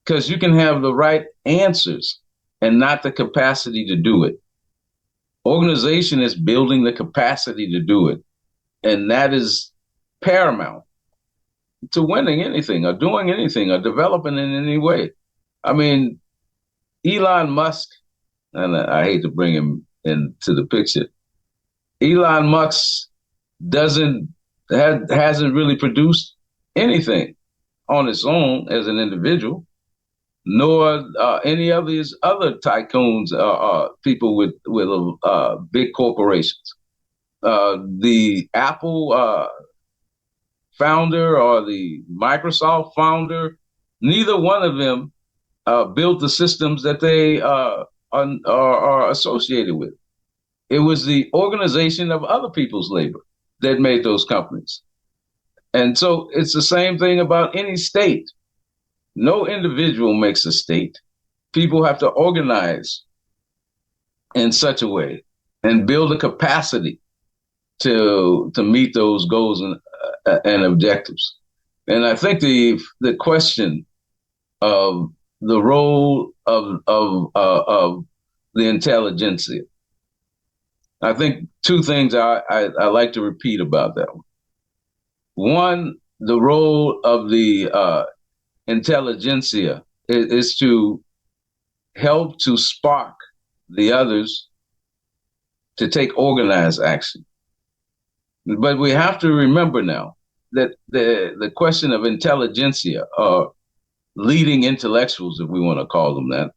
Because you can have the right answers and not the capacity to do it. Organization is building the capacity to do it. And that is paramount to winning anything or doing anything or developing in any way. I mean, Elon Musk, and I hate to bring him into the picture, Elon Musk hasn't really produced anything on its own as an individual, nor any of these other tycoons, people with big corporations. The Apple founder or the Microsoft founder, neither one of them built the systems that they are associated with. It was the organization of other people's labor that made those companies. And so it's the same thing about any state. No individual makes a state. People have to organize in such a way and build a capacity to meet those goals and objectives. And I think the question of the role of the intelligentsia, I think 2 things I like to repeat about that one. One, the role of the intelligentsia is to help to spark the others to take organized action. But we have to remember now that the question of intelligentsia, or leading intellectuals, if we want to call them that,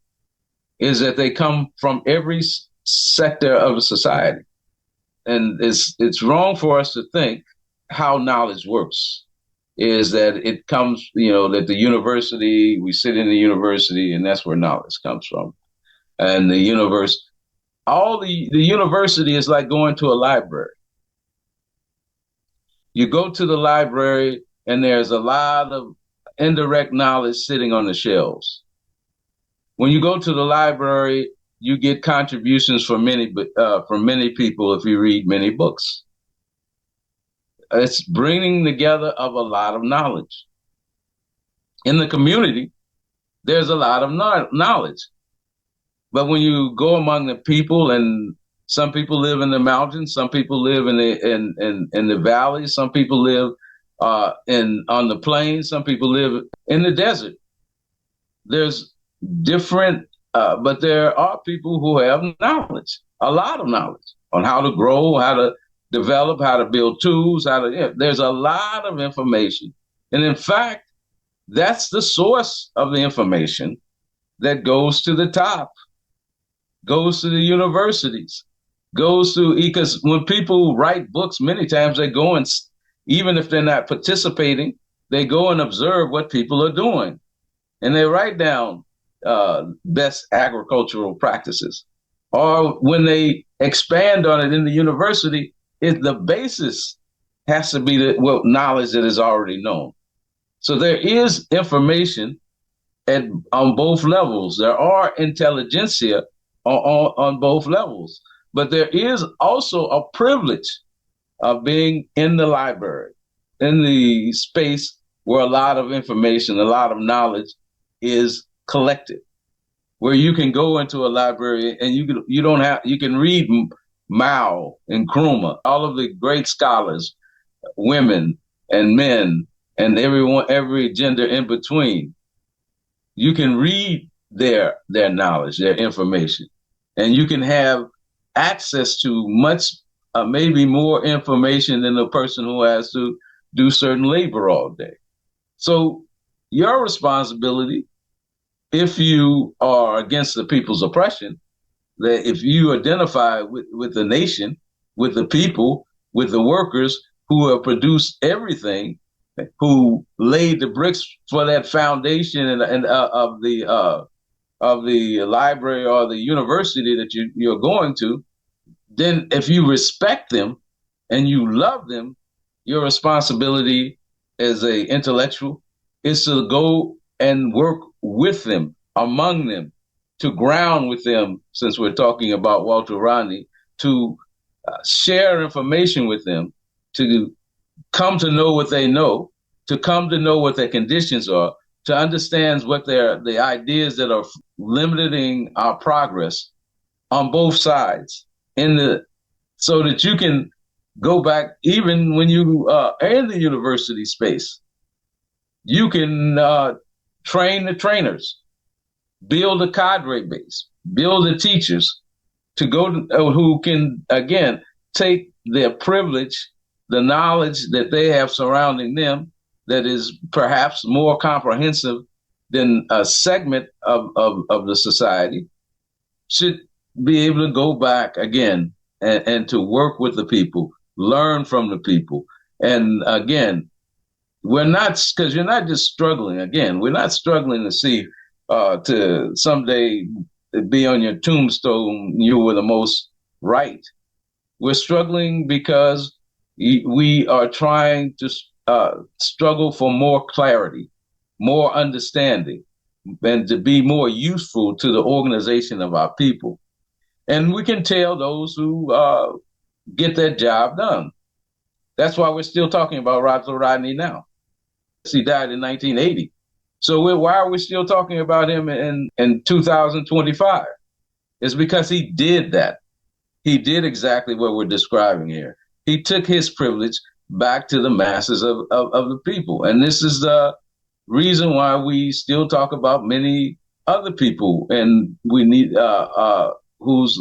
is that they come from every sector of society. And it's wrong for us to think how knowledge works is that it comes, that the university, we sit in the university, and that's where knowledge comes from. And the university is like going to a library. You go to the library, and there's a lot of indirect knowledge sitting on the shelves. When you go to the library, you get contributions from many people if you read many books. It's bringing together of a lot of knowledge. In the community, there's a lot of knowledge. But when you go among the people, and some people live in the mountains, some people live in the valleys, some people live on the plains, some people live in the desert. There's different, but there are people who have knowledge, a lot of knowledge on how to grow, how to develop, how to build tools, there's a lot of information. And in fact, that's the source of the information that goes to the top, goes to the universities, because when people write books, many times they go and, even if they're not participating, they go and observe what people are doing. And they write down best agricultural practices. Or when they expand on it in the university, the basis has to be knowledge that is already known. So there is information on both levels. There are intelligentsia on both levels. But there is also a privilege of being in the library, in the space where a lot of information, a lot of knowledge is collected, where you can go into a library and you can read Mao and Nkrumah, all of the great scholars, women and men, and every gender in between. You can read their knowledge, their information, and you can have access to much, maybe more information than the person who has to do certain labor all day. So your responsibility, if you are against the people's oppression, that if you identify with the nation, with the people, with the workers who have produced everything, who laid the bricks for that foundation of the library or the university that you're going to, then if you respect them and you love them, your responsibility as an intellectual is to go and work with them, among them, to ground with them, since we're talking about Walter Rodney, to share information with them, to come to know what they know, to come to know what their conditions are, to understand what the ideas that are limiting our progress on both sides, so that you can go back, even when you are in the university space, you can train the trainers, build a cadre base, build the teachers to go who can, again, take their privilege, the knowledge that they have surrounding them, that is perhaps more comprehensive than a segment of the society, should be able to go back again and to work with the people, learn from the people. And again, we're not, because you're not just struggling. Again, we're not struggling to see, to someday be on your tombstone, you were the most right. We're struggling because we are trying to struggle for more clarity, more understanding, and to be more useful to the organization of our people. And we can tell those who get that job done. That's why we're still talking about Walter Rodney now. He died in 1980. So why are we still talking about him in 2025? It's because he did that. He did exactly what we're describing here. He took his privilege back to the masses of the people. And this is the reason why we still talk about many other people, and we need who's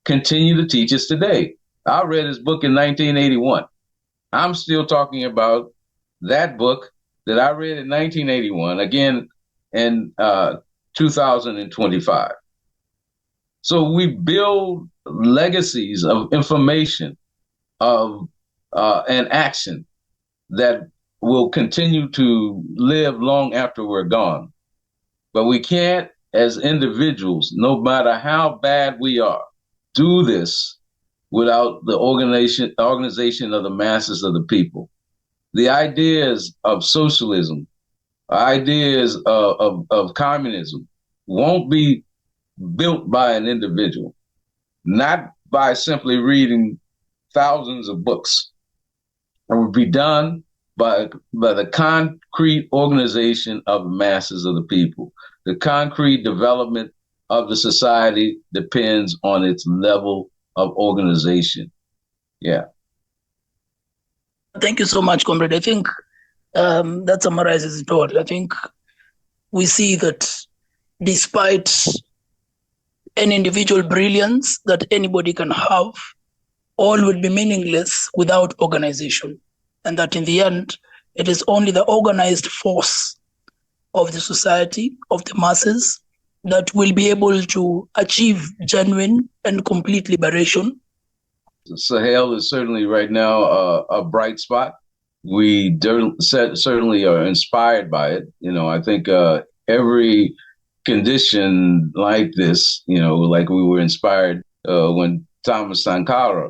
continue to teach us today. I read his book in 1981. I'm still talking about that book that I read in 1981, again in 2025. So we build legacies of information, of and action that will continue to live long after we're gone. But we can't, as individuals, no matter how bad we are, do this without the organization of the masses of the people. The ideas of socialism, ideas of communism won't be built by an individual, not by simply reading thousands of books. It would be done by the concrete organization of the masses of the people. The concrete development of the society depends on its level of organization. Yeah. Thank you so much, comrade. I think that summarizes it all. I think we see that despite an individual brilliance that anybody can have, all will be meaningless without organization. And that in the end, it is only the organized force of the society, of the masses, that will be able to achieve genuine and complete liberation. Sahel is certainly right now a bright spot. We certainly are inspired by it. I think every condition like this, like we were inspired when Thomas Sankara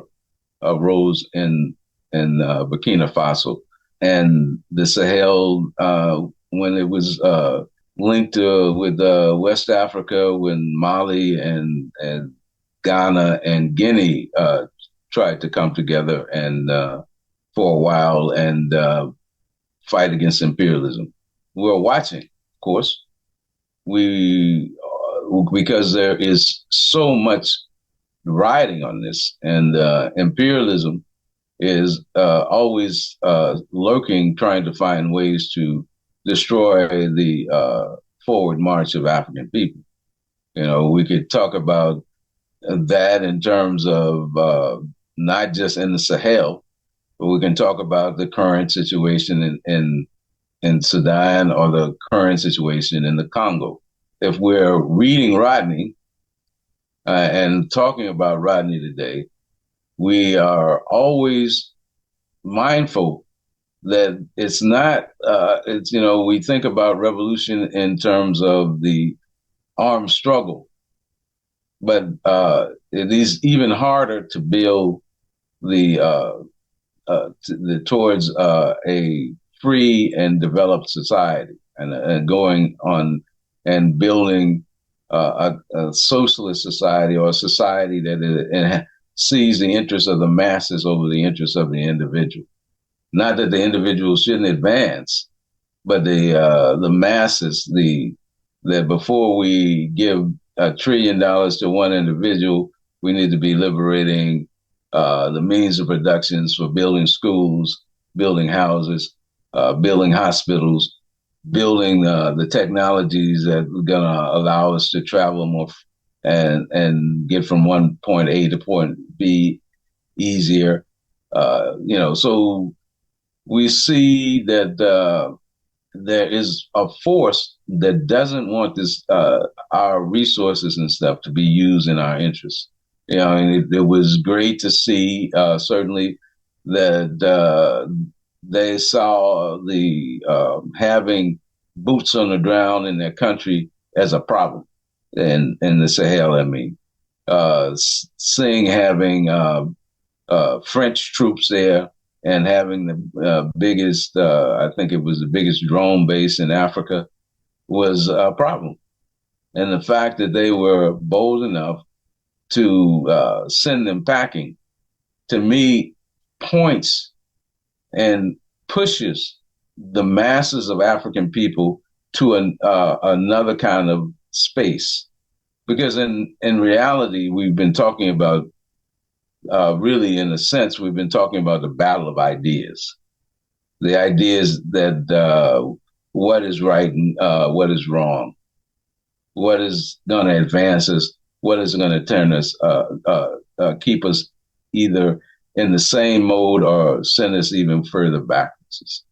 rose in Burkina Faso, and the Sahel when it was linked with West Africa, when Mali and Ghana and Guinea tried to come together and for a while and fight against imperialism. We're watching, of course. Because there is so much riding on this, and imperialism is always lurking, trying to find ways to destroy the forward march of African people. We could talk about that in terms of not just in the Sahel, but we can talk about the current situation in Sudan or the current situation in the Congo. If we're reading Rodney and talking about Rodney today, we are always mindful that it's not, we think about revolution in terms of the armed struggle, but it is even harder to build towards a free and developed society, and going on and building a socialist society, or a society that sees the interests of the masses over the interests of the individual. Not that the individual shouldn't advance, but the masses, that before we give $1 trillion to one individual, we need to be liberating the means of productions for building schools, building houses, building hospitals, building the technologies that are going to allow us to travel more and get from one point A to point B easier. So we see that there is a force that doesn't want this our resources and stuff to be used in our interests. And it was great to see certainly that they saw the having boots on the ground in their country as a problem in the Sahel. I mean, seeing having French troops there and having the biggest, I think it was the biggest drone base in Africa, was a problem. And the fact that they were bold enough to send them packing, to me, points and pushes the masses of African people to another kind of space. Because in reality, we've been talking about, really, in a sense, we've been talking about the battle of ideas. The ideas that what is right and what is wrong, what is going to advance us, what is going to turn us, keep us either in the same mode or send us even further backwards.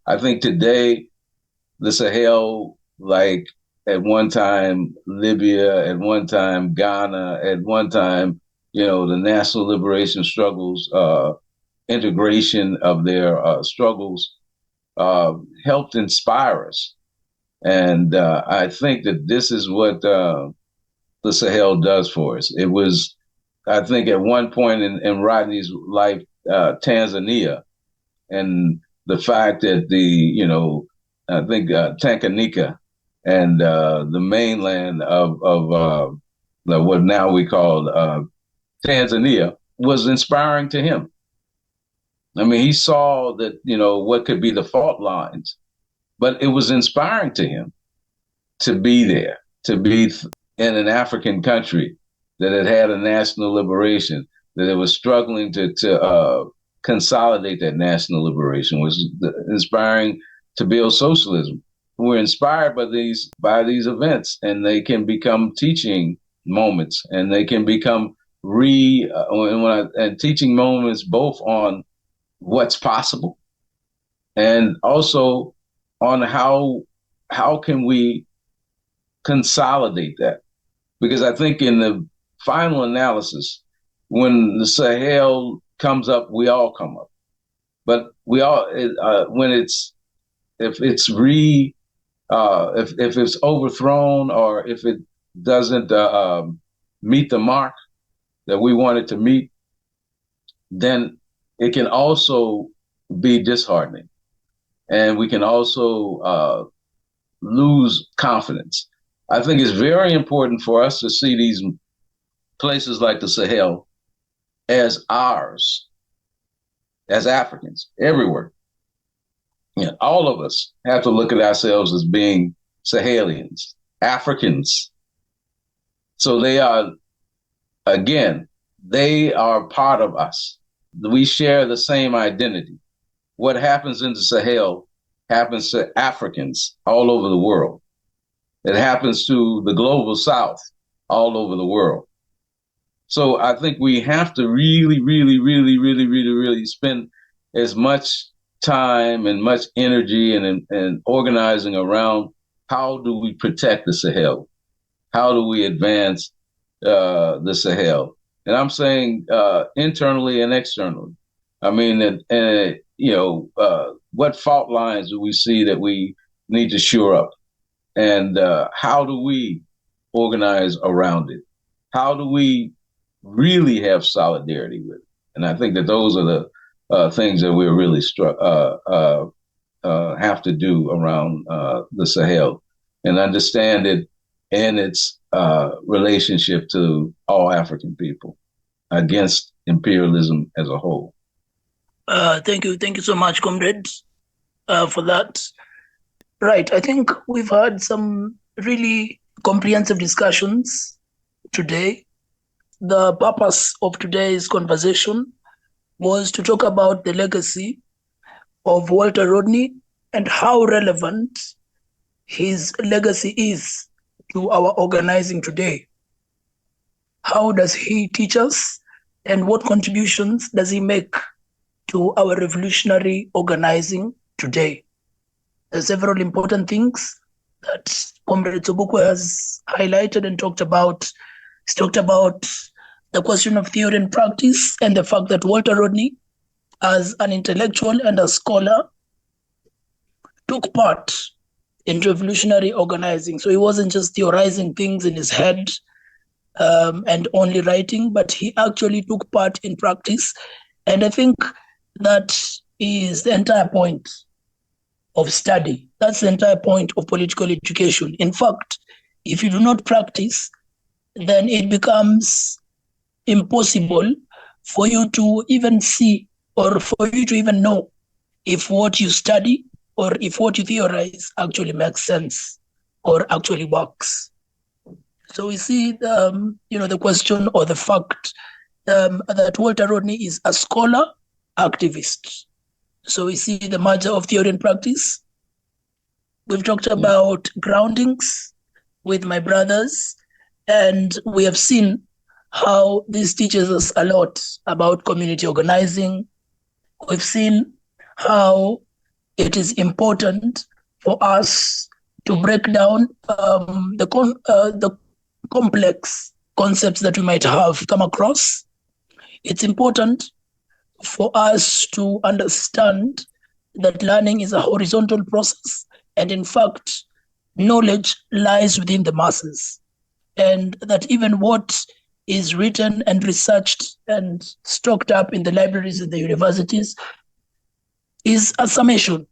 I think today, the Sahel, like at one time Libya, at one time Ghana, at one time, the national liberation struggles integration of their struggles helped inspire us. And I think that this is what the Sahel does for us. It was, I think, at one point in Rodney's life, Tanzania, and the fact that I think Tanganyika and the mainland of what now we call Tanzania was inspiring to him. I mean, he saw that, what could be the fault lines, but it was inspiring to him to be there, to be in an African country that had a national liberation, that it was struggling to consolidate that national liberation, was inspiring to build socialism. We're inspired by these events, and they can become teaching moments, and they can become teaching moments both on what's possible and also on how can we consolidate that. Because I think in the final analysis, when the Sahel comes up, we all come up. But we all, if it's overthrown, or if it doesn't meet the mark that we want it to meet, then it can also be disheartening. And we can also lose confidence. I think it's very important for us to see these places like the Sahel as ours, as Africans, everywhere. All of us have to look at ourselves as being Sahelians, Africans. So they are, again, they are part of us. We share the same identity. What happens in the Sahel happens to Africans all over the world. It happens to the global South all over the world. So I think we have to really, really, really, really, really, really spend as much time and much energy and organizing around how do we protect the Sahel? How do we advance the Sahel? And I'm saying internally and externally. I mean, what fault lines do we see that we need to shore up? And how do we organize around it? How do we really have solidarity with it? And I think that those are the things that we're really have to do around the Sahel, and understand it in its relationship to all African people against imperialism as a whole. Thank you so much, comrades, for that. Right, I think we've had some really comprehensive discussions today. The purpose of today's conversation was to talk about the legacy of Walter Rodney and how relevant his legacy is to our organizing today. How does he teach us, and what contributions does he make to our revolutionary organizing today? There's several important things that Comrade Sobukwe has highlighted and talked about. He's talked about the question of theory and practice, and the fact that Walter Rodney, as an intellectual and a scholar, took part in revolutionary organizing. So he wasn't just theorizing things in his head and only writing, but he actually took part in practice. And I think that is the entire point of study. That's the entire point of political education. In fact, if you do not practice, then it becomes impossible for you to even see, or for you to even know, if what you study or if what you theorize actually makes sense or actually works. So we see the question or the fact that Walter Rodney is a scholar activist. So we see the merger of theory and practice. We've talked about groundings with my brothers, and we have seen how this teaches us a lot about community organizing. We've seen how it is important for us to break down the complex concepts that we might have come across. It's important for us to understand that learning is a horizontal process, and in fact, knowledge lies within the masses, and that even what is written and researched and stocked up in the libraries and the universities is a summation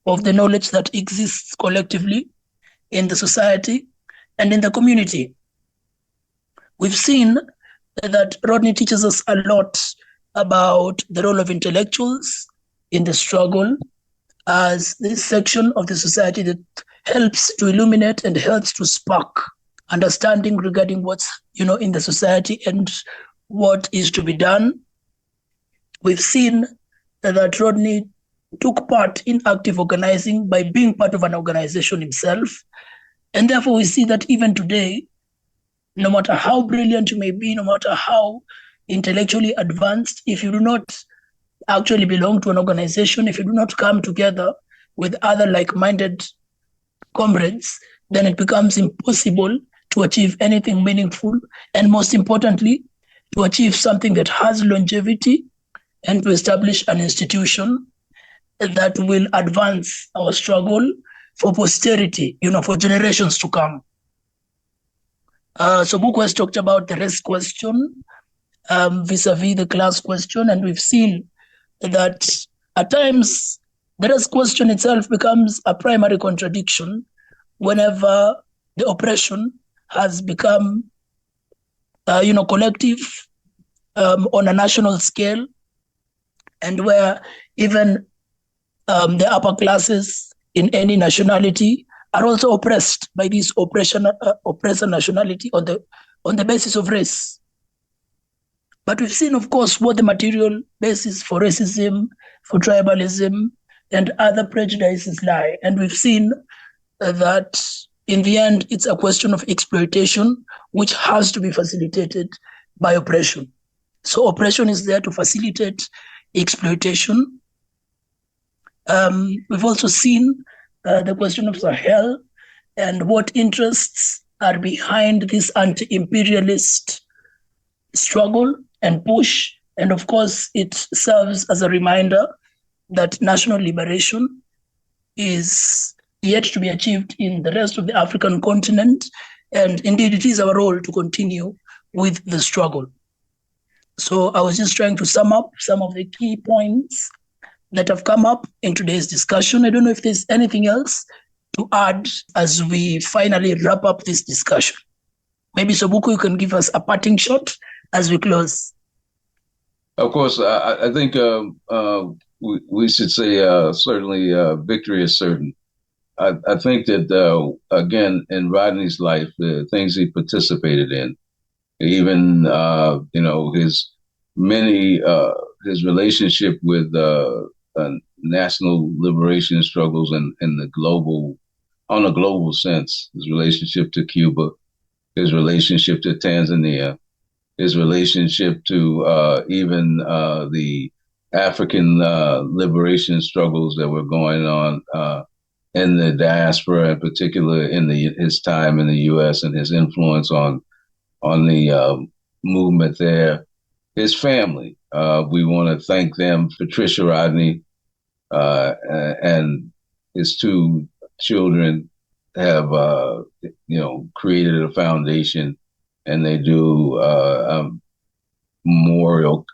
of the knowledge that exists collectively in the society and in the community. We've seen that Rodney teaches us a lot about the role of intellectuals in the struggle as this section of the society that helps to illuminate and helps to spark understanding regarding what's in the society and what is to be done. We've seen that Rodney took part in active organizing by being part of an organization himself. And therefore, we see that even today, no matter how brilliant you may be, no matter how intellectually advanced, if you do not actually belong to an organization, if you do not come together with other like-minded comrades, then it becomes impossible to achieve anything meaningful, and most importantly, to achieve something that has longevity and to establish an institution that will advance our struggle for posterity, for generations to come. Sobukwe has talked about the race question vis-a-vis the class question, and we've seen that at times the race question itself becomes a primary contradiction whenever the oppression has become, collective on a national scale, and where even the upper classes in any nationality are also oppressed by this oppressor nationality on the basis of race. But we've seen, of course, what the material basis for racism, for tribalism, and other prejudices lie. And we've seen that in the end, it's a question of exploitation, which has to be facilitated by oppression. So oppression is there to facilitate exploitation. We've also seen the question of Sahel and what interests are behind this anti-imperialist struggle and push. And of course, it serves as a reminder that national liberation is yet to be achieved in the rest of the African continent. And indeed, it is our role to continue with the struggle. So I was just trying to sum up some of the key points that have come up in today's discussion. I don't know if there's anything else to add as we finally wrap up this discussion. Maybe Sobukwe, you can give us a parting shot as we close. Of course, I think we should say certainly victory is certain. I think that, again, in Rodney's life, the things he participated in, even, his relationship with national liberation struggles and on a global sense, his relationship to Cuba, his relationship to Tanzania, his relationship to even the African liberation struggles that were going on in the diaspora, in particular in his time in the U.S. and his influence on the movement there. His family, we want to thank them. Patricia Rodney and his two children have, created a foundation, and they do a memorial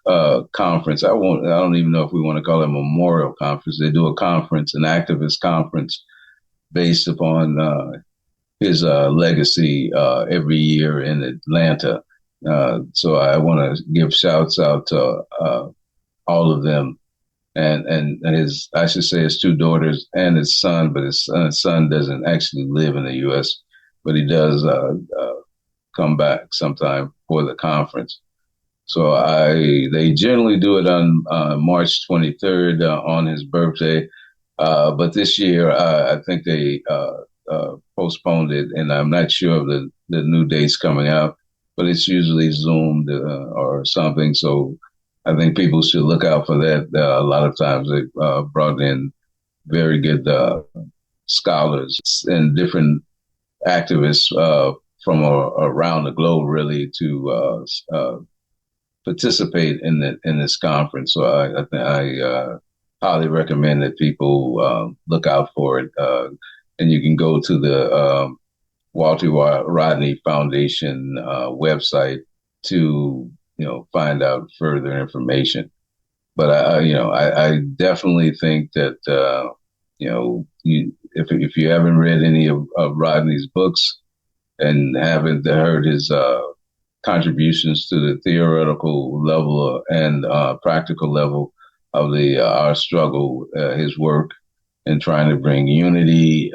conference. I don't even know if we want to call it a memorial conference. They do a conference, an activist conference, based upon his legacy every year in Atlanta. So I want to give shouts out to all of them, and I should say his two daughters and his son, but his son doesn't actually live in the U.S., but he does come back sometime for the conference. So they generally do it on March 23rd on his birthday. But this year, I think they postponed it, and I'm not sure of the new dates coming out, but it's usually Zoomed or something. So I think people should look out for that. A lot of times they brought in very good scholars and different activists from around the globe, really, to participate in this conference. So I highly recommend that people look out for it. And you can go to the Walter Rodney Foundation website to find out further information. But I definitely think that if you haven't read any of Rodney's books and haven't heard his contributions to the theoretical level and practical level of our struggle, his work in trying to bring unity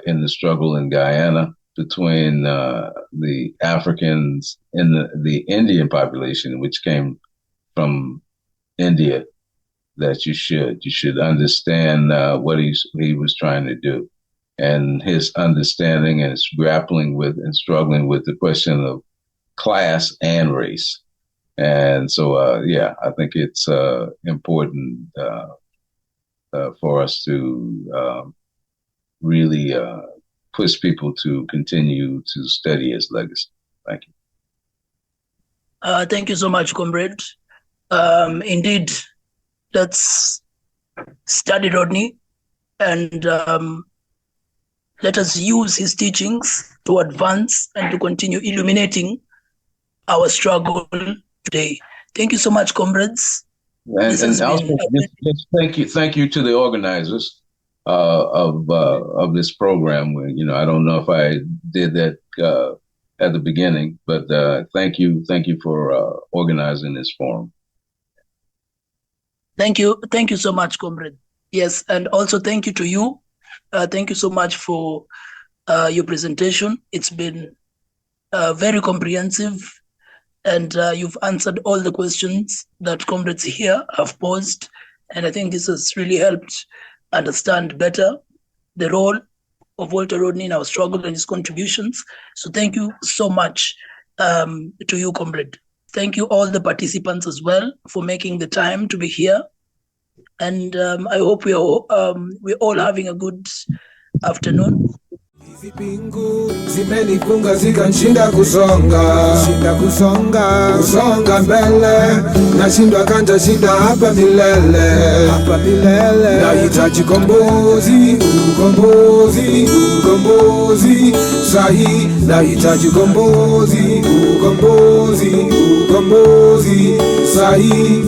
in the struggle in Guyana between the Africans and the Indian population, which came from India, that you should understand what he was trying to do, and his understanding and his grappling with and struggling with the question of class and race. And so, I think it's important for us to really push people to continue to study his legacy. Thank you. Thank you so much, comrade. Indeed, let's study Rodney and let us use his teachings to advance and to continue illuminating our struggle today. Thank you so much, comrades. And also, just thank you to the organizers of this program. I don't know if I did that at the beginning, but thank you for organizing this forum. Thank you so much, comrade. Yes, and also thank you to you. Thank you so much for your presentation. It's been very comprehensive, and you've answered all the questions that comrades here have posed. And I think this has really helped understand better the role of Walter Rodney in our struggle and his contributions. So thank you so much to you, comrade. Thank you all the participants as well for making the time to be here. And I hope we're all having a good afternoon. Hizi pingu zimenifunga zikanshinda kusonga mbele, nashindwa kanta shinda hapa milele. Nahitaji ukombozi sahi, nahitaji ukombozi sahi.